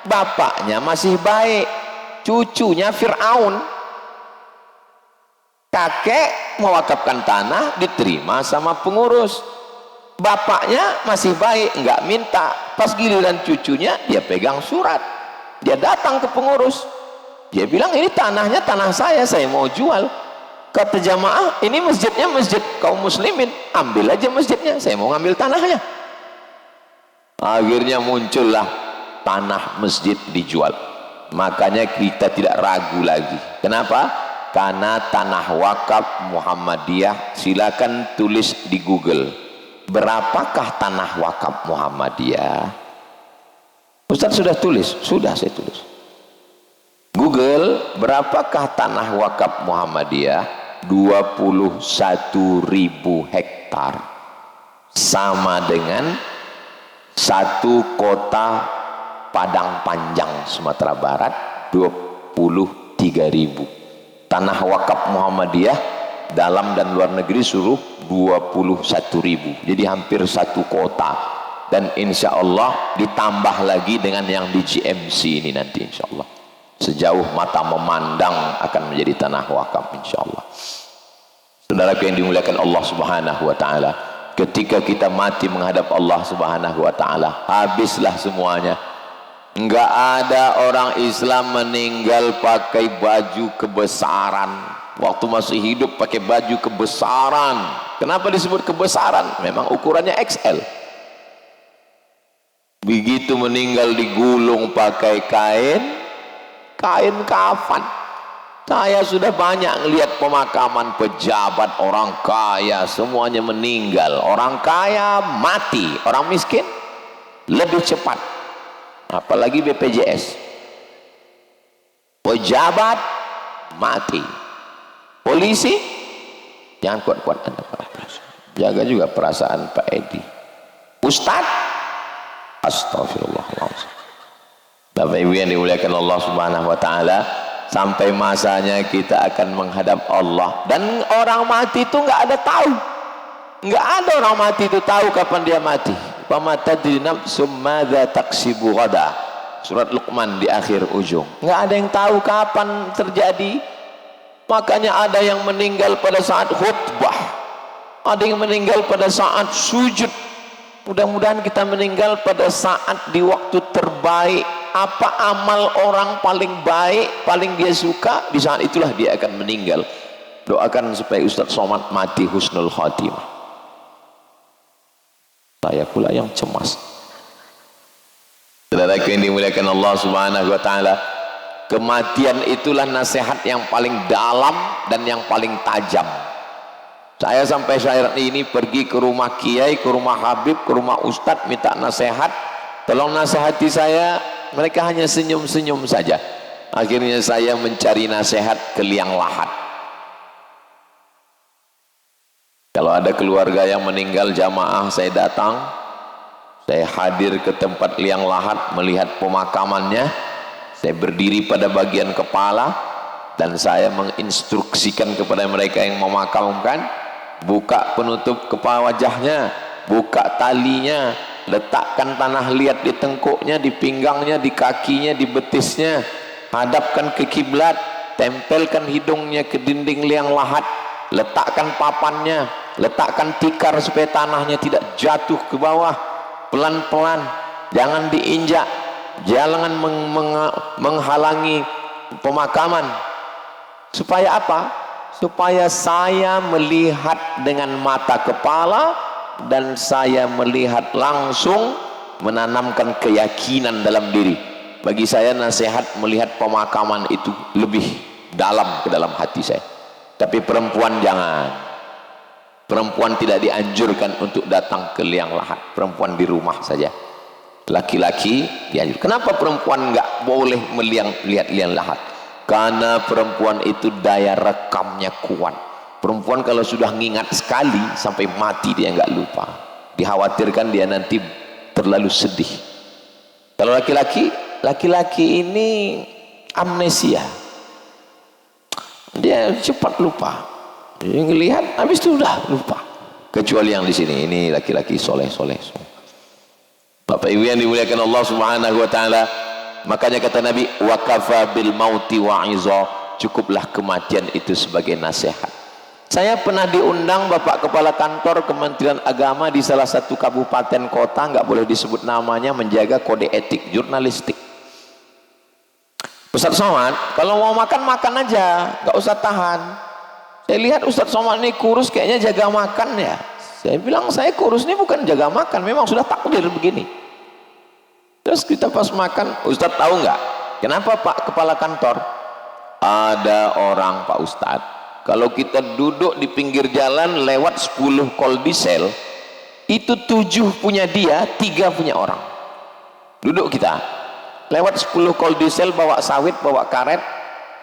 bapaknya masih baik, cucunya Fir'aun. Kakek mewakafkan tanah, diterima sama pengurus. Bapaknya masih baik, nggak minta. Pas giliran cucunya, dia pegang surat, dia datang ke pengurus, dia bilang ini tanahnya tanah saya mau jual. Kata jamaah, ini masjidnya masjid kaum muslimin, ambil aja masjidnya, saya mau ngambil tanahnya. Akhirnya muncullah tanah masjid dijual. Makanya kita tidak ragu lagi. Kenapa? Karena tanah wakaf Muhammadiyah. Silakan tulis di Google, berapakah tanah wakaf Muhammadiyah? Ustaz sudah tulis? Sudah saya tulis. Google, berapakah tanah wakaf Muhammadiyah? 21.000 hektar, sama dengan satu kota Padang Panjang Sumatera Barat. 23.000 tanah wakaf Muhammadiyah dalam dan luar negeri suruh 21.000, jadi hampir satu kota. Dan insya Allah ditambah lagi dengan yang di GMC ini nanti insya Allah, sejauh mata memandang akan menjadi tanah wakaf insya Allah. Saudara yang dimuliakan Allah Subhanahu wa taala, ketika kita mati menghadap Allah Subhanahu wa taala, habislah semuanya. Enggak ada orang Islam meninggal pakai baju kebesaran. Waktu masih hidup pakai baju kebesaran. Kenapa disebut kebesaran? Memang ukurannya XL. Begitu meninggal digulung pakai kain kafan. Saya sudah banyak melihat pemakaman pejabat, orang kaya, semuanya meninggal. Orang kaya mati, orang miskin lebih cepat. Apalagi BPJS, pejabat mati, polisi jangan kuat-kuat, jaga juga perasaan Pak Edi, Ustadz, astagfirullahaladzim. Bapak Ibu yang dimuliakan Allah Subhanahu wa taala, sampai masanya kita akan menghadap Allah. Dan orang mati itu nggak ada tahu, nggak ada orang mati itu tahu kapan dia mati. Wa tadri nafsum madza taksibu ghada, surat Luqman di akhir ujung. Nggak ada yang tahu kapan terjadi. Makanya ada yang meninggal pada saat khutbah, ada yang meninggal pada saat sujud. Mudah-mudahan kita meninggal pada saat di waktu terbaik. Apa amal orang paling baik, paling dia suka, di saat itulah dia akan meninggal. Doakan supaya Ustadz Somad mati husnul khatimah. Saya pula yang cemas. Saudara yang dimuliakan Allah Subhanahu wa taala, kematian itulah nasihat yang paling dalam dan yang paling tajam. Saya sampai saat ini pergi ke rumah kiai, ke rumah habib, ke rumah ustadz, minta nasihat, tolong nasihati saya. Mereka hanya senyum-senyum saja. Akhirnya saya mencari nasihat ke liang lahat. Kalau ada keluarga yang meninggal jamaah, saya datang, saya hadir ke tempat liang lahat, melihat pemakamannya, saya berdiri pada bagian kepala dan saya menginstruksikan kepada mereka yang memakamkan, buka penutup kepala wajahnya, buka talinya, letakkan tanah liat di tengkuknya, di pinggangnya, di kakinya, di betisnya, hadapkan ke kiblat, tempelkan hidungnya ke dinding liang lahat, letakkan papannya, letakkan tikar supaya tanahnya tidak jatuh ke bawah, pelan-pelan, jangan diinjak, jangan menghalangi pemakaman. Supaya apa? Supaya saya melihat dengan mata kepala dan saya melihat langsung, menanamkan keyakinan dalam diri. Bagi saya nasihat melihat pemakaman itu lebih dalam ke dalam hati saya. Tapi perempuan jangan. Perempuan tidak dianjurkan untuk datang ke liang lahat. Perempuan di rumah saja. Laki-laki dianjurkan. Kenapa perempuan nggak boleh melihat liang lahat? Karena perempuan itu daya rekamnya kuat. Perempuan kalau sudah ngingat sekali sampai mati dia nggak lupa. Dikhawatirkan dia nanti terlalu sedih. Kalau laki-laki ini amnesia. Dia cepat lupa. Dia ngelihat habis itu sudah lupa. Kecuali yang di sini, ini laki-laki soleh. Bapak Ibu yang dimuliakan Allah Subhanahu wa taala, makanya kata Nabi, wa kafa bil mauti wa'iza, cukuplah kematian itu sebagai nasihat. Saya pernah diundang Bapak Kepala Kantor Kementerian Agama di salah satu kabupaten kota, nggak boleh disebut namanya, menjaga kode etik jurnalistik. Ustaz Somad, kalau mau makan aja, nggak usah tahan. Saya lihat Ustaz Somad ini kurus, kayaknya jaga makan ya. Saya bilang, saya kurus ini bukan jaga makan, memang sudah takdir begini. Terus kita pas makan, Ustaz tahu nggak kenapa Pak Kepala Kantor? Ada orang Pak Ustaz, kalau kita duduk di pinggir jalan lewat 10 kol diesel, itu 7 punya dia, 3 punya orang. Duduk kita lewat 10 kol diesel, bawa sawit, bawa karet,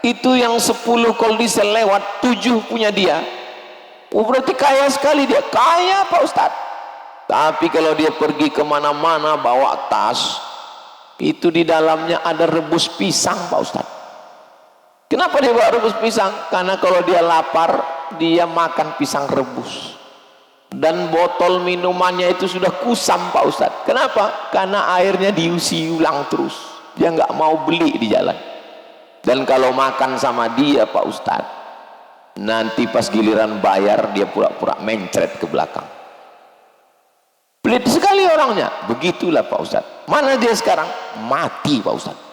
itu yang 10 kol diesel lewat, 7 punya dia. Oh, berarti kaya sekali dia. Kaya Pak Ustadz. Tapi kalau dia pergi kemana-mana bawa tas, itu di dalamnya ada rebus pisang Pak Ustadz. Kenapa dia bawa rebus pisang? Karena kalau dia lapar, dia makan pisang rebus. Dan botol minumannya itu sudah kusam Pak Ustadz. Kenapa? Karena airnya diisi ulang terus. Dia nggak mau beli di jalan. Dan kalau makan sama dia Pak Ustadz, nanti pas giliran bayar dia pura-pura mencret ke belakang. Pelit sekali orangnya. Begitulah Pak Ustadz. Mana dia sekarang? Mati Pak Ustadz.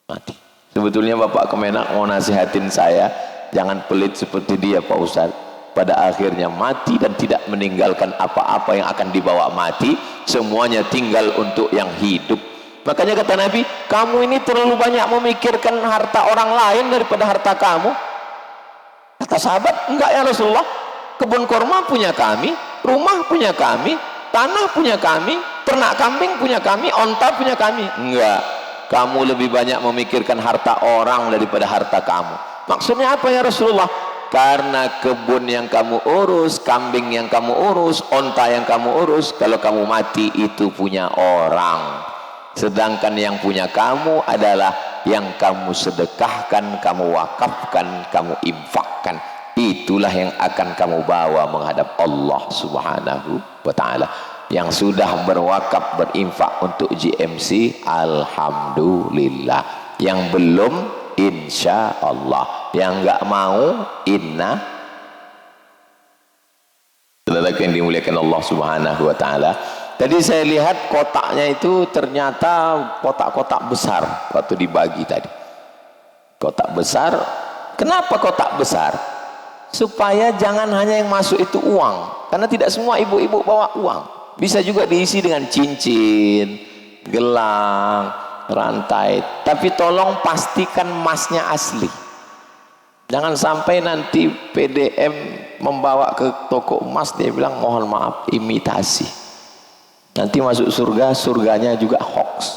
Mati. Sebetulnya Bapak Kemenak mau nasihatin saya, jangan pelit seperti dia Pak Ustadz. Pada akhirnya mati dan tidak meninggalkan apa-apa yang akan dibawa mati. Semuanya tinggal untuk yang hidup. Makanya kata Nabi, kamu ini terlalu banyak memikirkan harta orang lain daripada harta kamu. Kata sahabat, enggak ya Rasulullah, kebun kurma punya kami, rumah punya kami, tanah punya kami, ternak kambing punya kami, onta punya kami. Enggak, kamu lebih banyak memikirkan harta orang daripada harta kamu. Maksudnya apa ya Rasulullah? Karena kebun yang kamu urus, kambing yang kamu urus, onta yang kamu urus, kalau kamu mati itu punya orang. Sedangkan yang punya kamu adalah yang kamu sedekahkan, kamu wakafkan, kamu infakkan. Itulah yang akan kamu bawa menghadap Allah Subhanahu wa ta'ala. Yang sudah berwakaf, berinfak untuk GMC, alhamdulillah. Yang belum, insya Allah. Yang enggak mau, inna. Saudara yang dimuliakan Allah Subhanahu wa ta'ala, tadi saya lihat kotaknya itu ternyata kotak-kotak besar waktu dibagi tadi. Kotak besar. Kenapa kotak besar? Supaya jangan hanya yang masuk itu uang. Karena tidak semua ibu-ibu bawa uang. Bisa juga diisi dengan cincin, gelang, rantai. Tapi tolong pastikan emasnya asli. Jangan sampai nanti PDM membawa ke toko emas, dia bilang mohon maaf, imitasi. Nanti masuk surga, surganya juga hoax.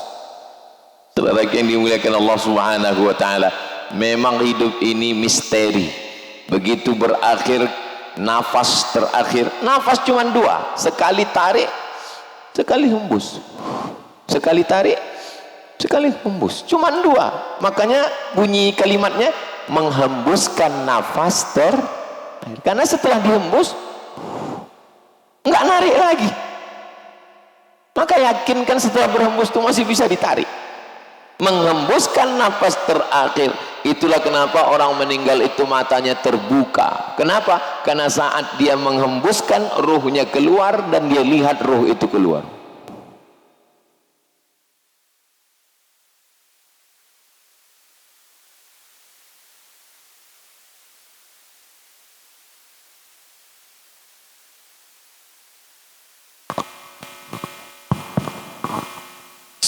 Saudara yang dimuliakan Allah Subhanahu wa ta'ala, memang hidup ini misteri. Begitu berakhir nafas terakhir, nafas cuma dua, sekali tarik sekali hembus, sekali tarik sekali hembus, cuma dua. Makanya bunyi kalimatnya menghembuskan nafas terakhir, karena setelah dihembus nggak narik lagi. Maka yakinkan setelah berhembus itu masih bisa ditarik. Menghembuskan nafas terakhir. Itulah kenapa orang meninggal itu matanya terbuka. Kenapa? Karena saat dia menghembuskan, ruhnya keluar dan dia lihat ruh itu keluar.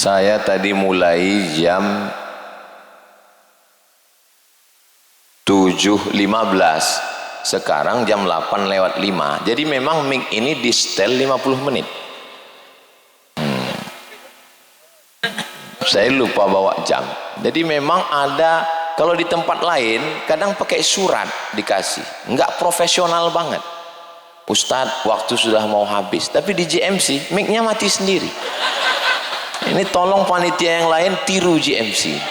Saya tadi mulai jam 7.15, sekarang jam 8:05. Jadi memang mic ini di setel 50 menit. Saya lupa bawa jam. Jadi memang ada, kalau di tempat lain kadang pakai surat dikasih, nggak profesional banget. Ustadz, waktu sudah mau habis. Tapi di GMC mic-nya mati sendiri. Ini tolong panitia yang lain tiru GMC.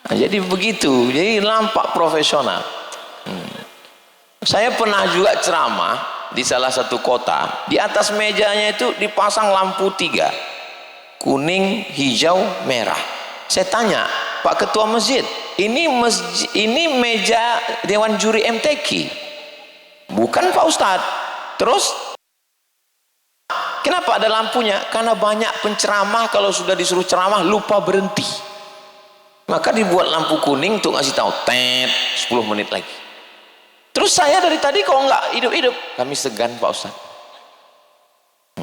Nah, jadi begitu, jadi nampak profesional. Saya pernah juga ceramah di salah satu kota, di atas mejanya itu dipasang lampu 3, kuning, hijau, merah. Saya tanya, Pak Ketua Masjid, ini meja Dewan Juri MTQ? Bukan Pak Ustadz. Terus kenapa ada lampunya? Karena banyak penceramah kalau sudah disuruh ceramah lupa berhenti. Maka dibuat lampu kuning untuk ngasih tahu, tet, 10 menit lagi. Terus saya dari tadi kok nggak hidup-hidup? Kami segan Pak Ustaz.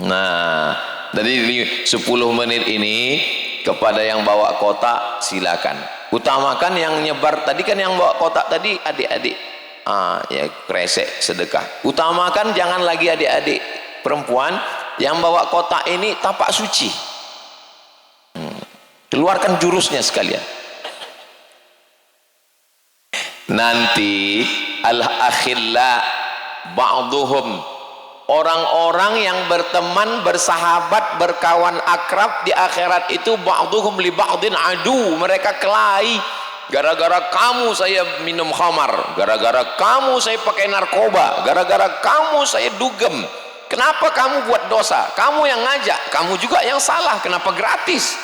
Nah, dari 10 menit ini kepada yang bawa kotak silakan. Utamakan yang nyebar tadi, kan yang bawa kotak tadi adik-adik. Ya kresek sedekah. Utamakan jangan lagi adik-adik perempuan yang bawa kotak ini tapak suci. Keluarkan jurusnya sekalian. Nanti al-akhilla ba'duhum, orang-orang yang berteman, bersahabat, berkawan akrab di akhirat itu ba'duhum li ba'din adu, mereka kelahi. Gara-gara kamu saya minum khamar, gara-gara kamu saya pakai narkoba, gara-gara kamu saya dugem. Kenapa kamu buat dosa? Kamu yang ngajak, kamu juga yang salah. Kenapa gratis?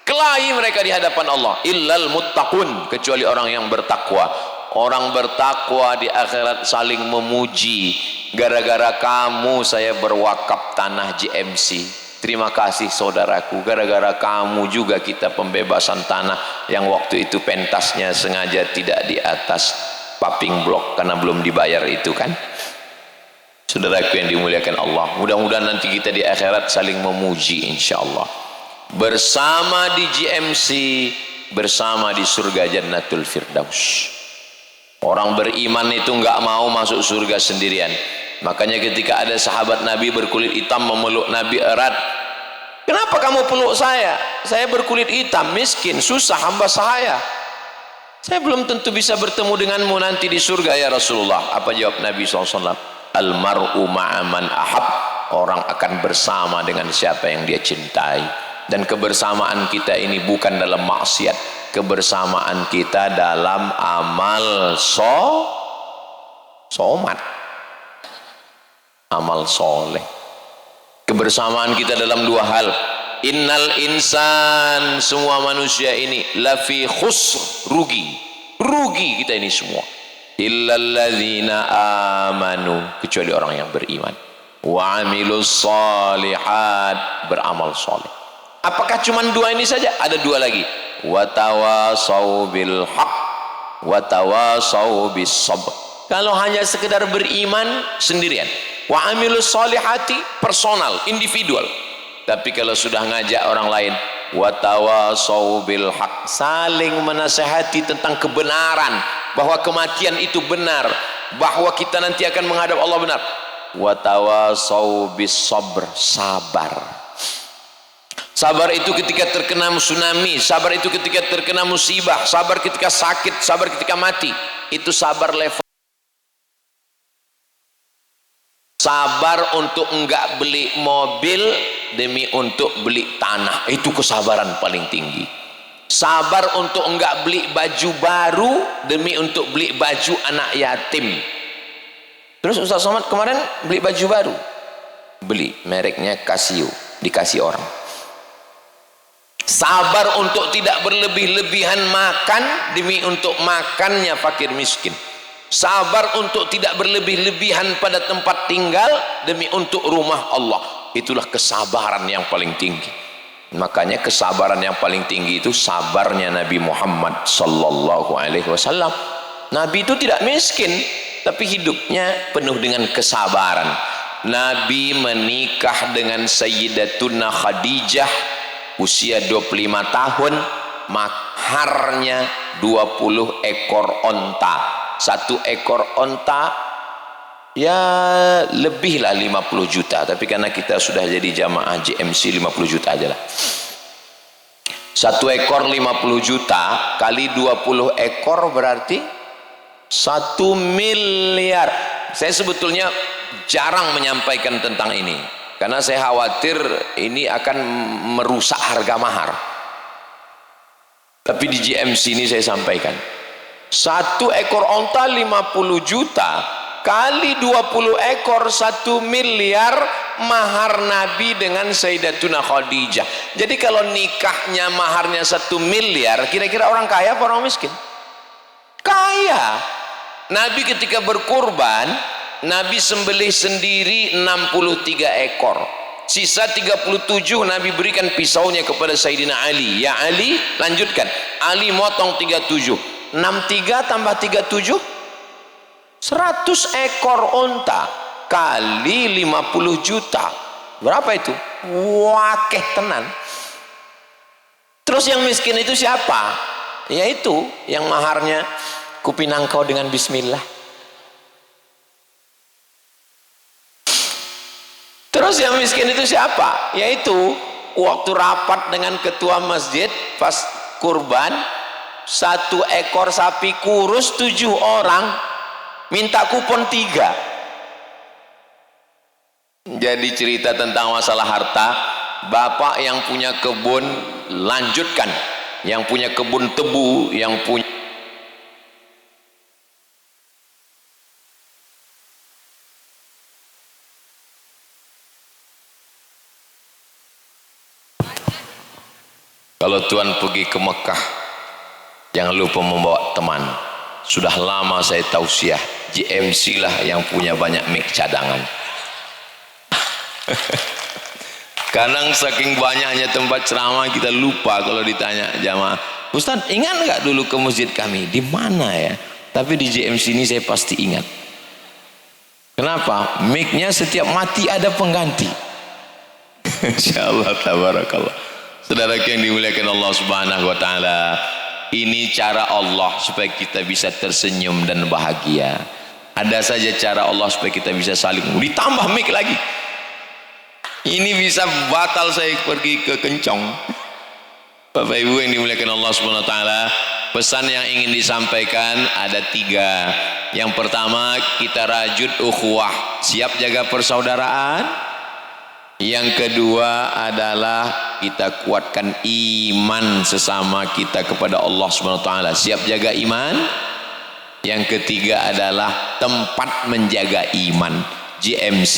Kelahi mereka di hadapan Allah. Illal muttaqun, kecuali orang yang bertakwa. Orang bertakwa di akhirat saling memuji. Gara-gara kamu saya berwakaf tanah GMC. Terima kasih saudaraku. Gara-gara kamu juga kita pembebasan tanah yang waktu itu pentasnya sengaja tidak di atas paving block karena belum dibayar itu kan. Saudaraku yang dimuliakan Allah, mudah-mudahan nanti kita di akhirat saling memuji insyaallah. Bersama di GMC, bersama di surga Jannatul Firdaus. Orang beriman itu nggak mau masuk surga sendirian. Makanya ketika ada sahabat Nabi berkulit hitam memeluk Nabi erat, kenapa kamu peluk saya? Saya berkulit hitam, miskin, susah, hamba saya. Saya belum tentu bisa bertemu denganmu nanti di surga ya Rasulullah. Apa jawab Nabi SAW? Almar'u ma'aman ahab, orang akan bersama dengan siapa yang dia cintai. Dan kebersamaan kita ini bukan dalam maksiat, kebersamaan kita dalam amal somat, amal soleh. Kebersamaan kita dalam dua hal. Innal insan, semua manusia ini lafi khusr, rugi kita ini semua. Illalladzina amanu, kecuali orang yang beriman, wa amilus solihat, beramal soleh. Apakah cuma dua ini saja? Ada dua lagi. Watawasau bil haq, watawasau bis sabr. Kalau hanya sekedar beriman sendirian, wa amilus solihati personal, individual. Tapi kalau sudah ngajak orang lain, watawasau bil haq, saling menasehati tentang kebenaran, bahwa kematian itu benar, bahwa kita nanti akan menghadap Allah benar. Watawasau bis sabr, sabar. Sabar itu ketika terkena tsunami, sabar itu ketika terkena musibah, sabar ketika sakit, sabar ketika mati. Itu sabar level sabar untuk enggak beli mobil demi untuk beli tanah, itu kesabaran paling tinggi. Sabar untuk enggak beli baju baru demi untuk beli baju anak yatim. Terus Ustaz Somad kemarin beli baju baru, beli mereknya Casio, dikasih orang. Sabar untuk tidak berlebih-lebihan makan demi untuk makannya fakir miskin. Sabar untuk tidak berlebih-lebihan pada tempat tinggal demi untuk rumah Allah. Itulah kesabaran yang paling tinggi. Makanya kesabaran yang paling tinggi itu sabarnya Nabi Muhammad sallallahu alaihi wasallam. Nabi itu tidak miskin, tapi hidupnya penuh dengan kesabaran. Nabi menikah dengan Sayyidatuna Khadijah usia 25 tahun, maharnya 20 ekor onta. Satu ekor onta ya lebih lah 50 juta, tapi karena kita sudah jadi jamaah JMC 50 juta aja lah. Satu ekor 50 juta kali 20 ekor berarti 1 miliar. Saya sebetulnya jarang menyampaikan tentang ini karena saya khawatir ini akan merusak harga mahar, tapi di GMC ini saya sampaikan. Satu ekor onta 50 juta kali 20 ekor 1 miliar mahar Nabi dengan Sayyidatuna Khadijah. Jadi kalau nikahnya maharnya 1 miliar, kira-kira orang kaya apa orang miskin? Kaya. Nabi ketika berkurban, Nabi sembelih sendiri 63 ekor. Sisa 37 Nabi berikan pisaunya kepada Sayyidina Ali. Ya Ali, lanjutkan. Ali motong 37. 63 tambah 37 100 ekor onta kali 50 juta. Berapa itu? Wakeh tenan. Terus yang miskin itu siapa? Yaitu yang maharnya kupinang kau dengan bismillah. Terus yang miskin itu siapa? Yaitu waktu rapat dengan ketua masjid pas kurban, 1 ekor sapi kurus 7 orang minta kupon 3. Jadi cerita tentang masalah harta, bapak yang punya kebun lanjutkan, yang punya kebun tebu, yang punya kalau Tuhan pergi ke Mekah jangan lupa membawa teman. Sudah lama saya tausiah, GMC lah yang punya banyak mic cadangan. Kadang saking banyaknya tempat ceramah kita lupa kalau ditanya jamaah, Ustaz ingat nggak dulu ke masjid kami? Di mana ya? Tapi di GMC ini saya pasti ingat. Kenapa? Mic-nya setiap mati ada pengganti. Insyaallah tabarakallah. Saudara yang dimuliakan Allah Subhanahu wa taala, ini cara Allah supaya kita bisa tersenyum dan bahagia. Ada saja cara Allah supaya kita bisa saling, ditambah mic lagi. Ini bisa batal saya pergi ke Kencong. Bapak Ibu yang dimuliakan Allah Subhanahu wa taala, pesan yang ingin disampaikan ada 3. Yang pertama, kita rajut ukhuwah, siap jaga persaudaraan. Yang kedua adalah kita kuatkan iman sesama kita kepada Allah Subhanahu wa taala, siap jaga iman. Yang ketiga adalah tempat menjaga iman. GMC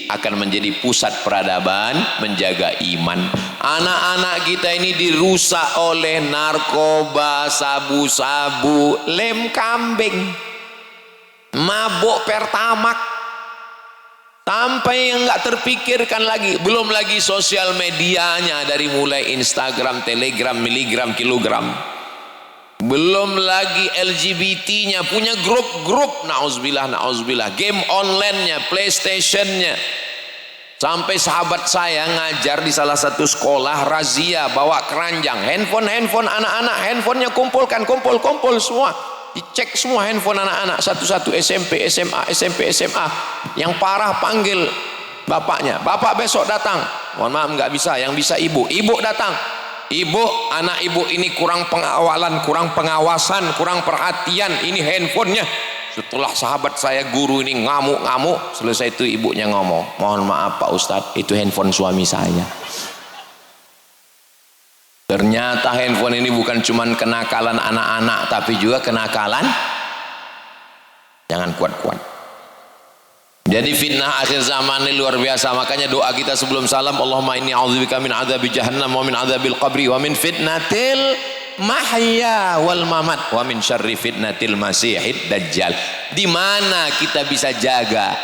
akan menjadi pusat peradaban menjaga iman. Anak-anak kita ini dirusak oleh narkoba, sabu-sabu, lem kambing, mabuk pertamak, sampai yang nggak terpikirkan lagi. Belum lagi sosial medianya, dari mulai Instagram, Telegram, miligram, kilogram. Belum lagi LGBT-nya, punya grup-grup, na'udzubillah, na'udzubillah, game online-nya, PlayStation-nya. Sampai sahabat saya ngajar di salah satu sekolah, razia bawa keranjang, handphone anak-anak, handphonenya kumpul semua, dicek semua handphone anak-anak satu-satu, SMP, SMA, SMP, SMA. Yang parah panggil bapaknya, bapak besok datang. Mohon maaf nggak bisa, yang bisa ibu datang. Ibu, anak ibu ini kurang pengawalan, kurang pengawasan, kurang perhatian, ini handphonenya Setelah sahabat saya guru ini ngamuk-ngamuk, selesai itu ibunya ngomong, mohon maaf Pak Ustadz, itu handphone suami saya. Ternyata handphone ini bukan cuma kenakalan anak-anak, tapi juga kenakalan. Jangan kuat-kuat. Jadi fitnah akhir zaman ini luar biasa. Makanya doa kita sebelum salam, Allahumma inni a'udzubika min adzabi jahannam wa min adzabil qabri wa min fitnatil mahya wal mamat wa min syarri fitnatil masihid dajjal. Di mana kita bisa jaga?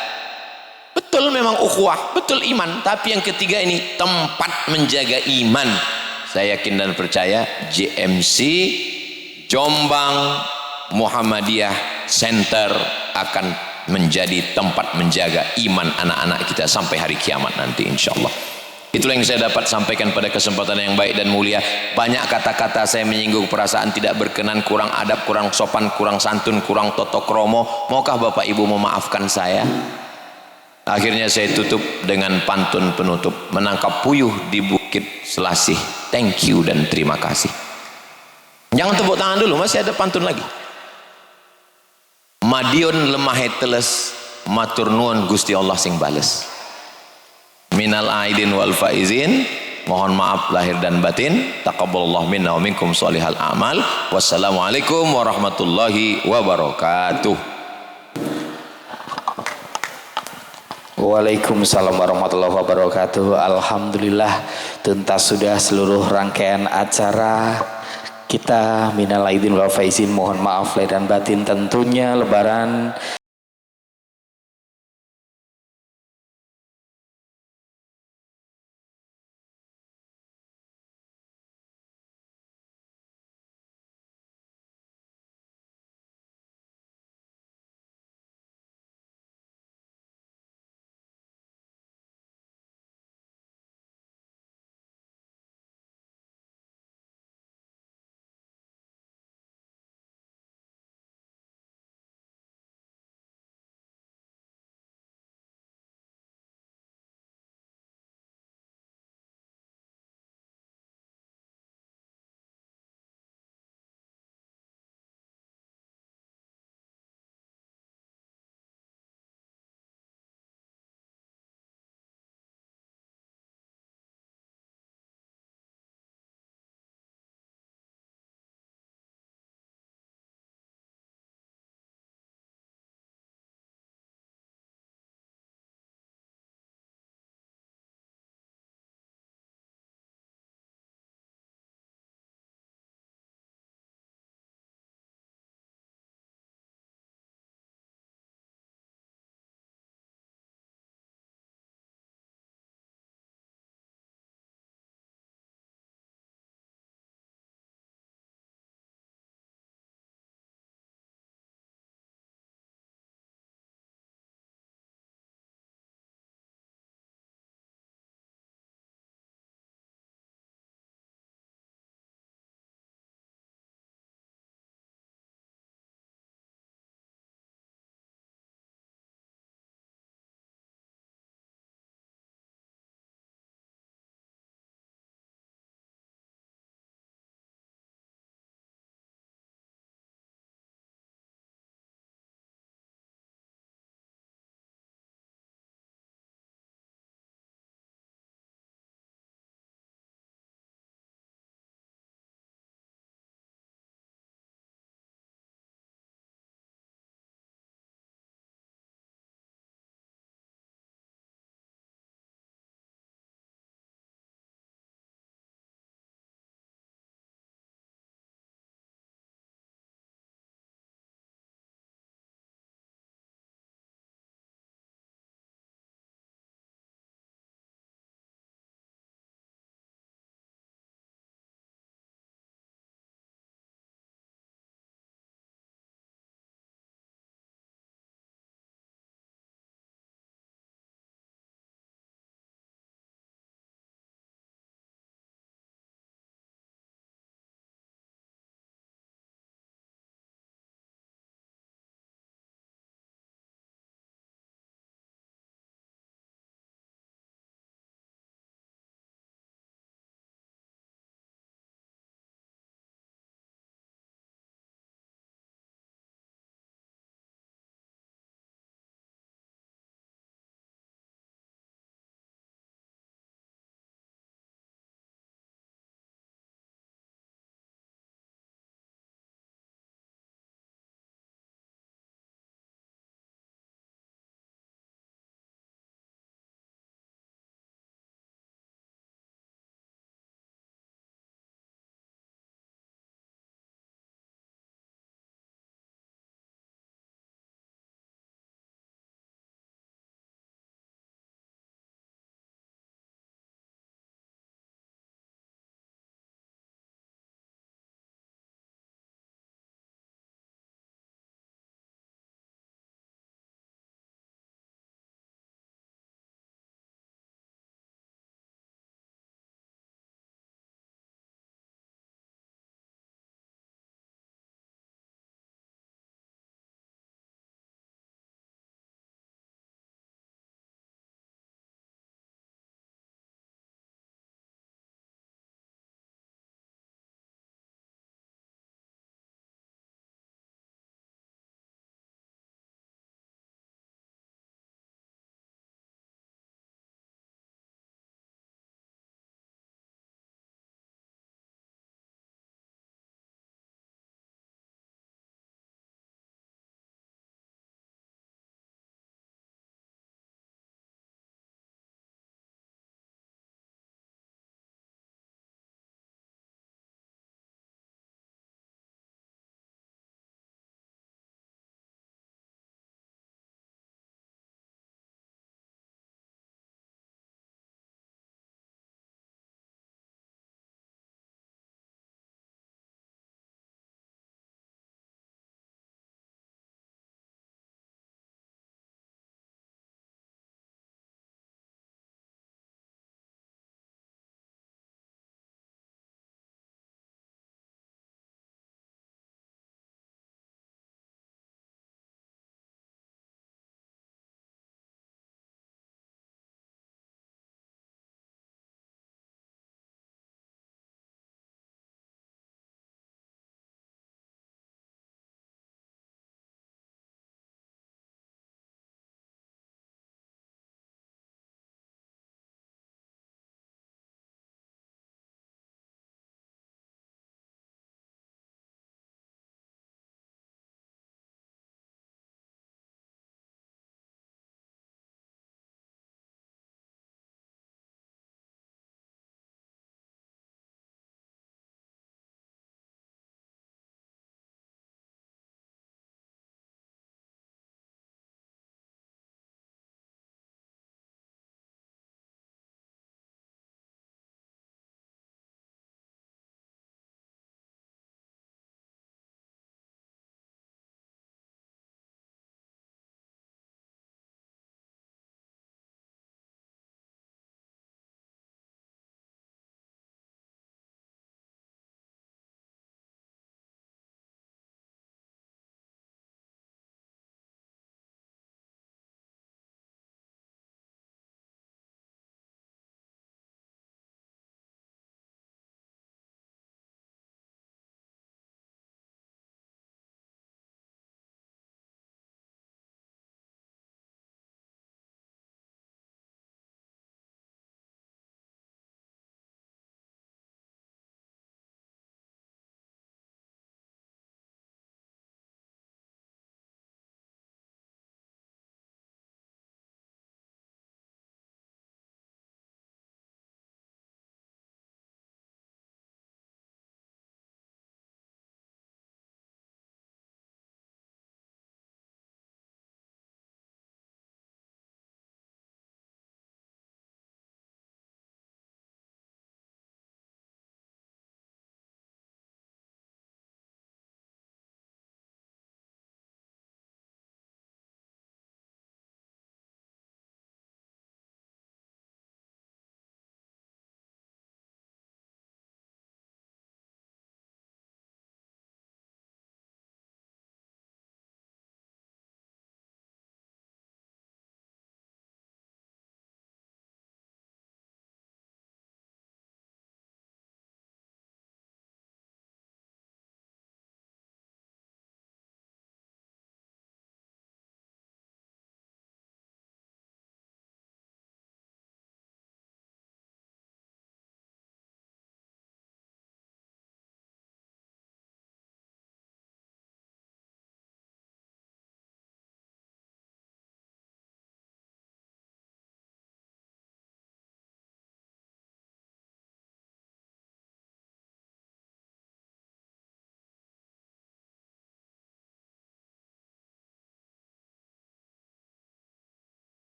Betul memang ukhuwah, betul iman, tapi yang ketiga ini tempat menjaga iman. Saya yakin dan percaya JMC Jombang Muhammadiyah Center akan menjadi tempat menjaga iman anak-anak kita sampai hari kiamat nanti insyaallah. Itulah yang saya dapat sampaikan pada kesempatan yang baik dan mulia. Banyak kata-kata saya menyinggung perasaan tidak berkenan, kurang adab, kurang sopan, kurang santun, kurang toto kromo. Maukah Bapak Ibu memaafkan saya? Akhirnya saya tutup dengan pantun penutup. Menangkap puyuh di Bukit Selasih. Thank you dan terima kasih. Jangan tepuk tangan dulu, masih ada pantun lagi. Madiun lemah teles, matur nuwun Gusti Allah sing bales. Minal aidin wal faizin, mohon maaf lahir dan batin. Taqabbalallahu minna wa minkum sholihal amal. Wassalamualaikum warahmatullahi wabarakatuh. Waalaikumsalam warahmatullahi wabarakatuh. Alhamdulillah tuntas sudah seluruh rangkaian acara kita. Minal aidin wal faizin, mohon maaf lahir dan batin. Tentunya lebaran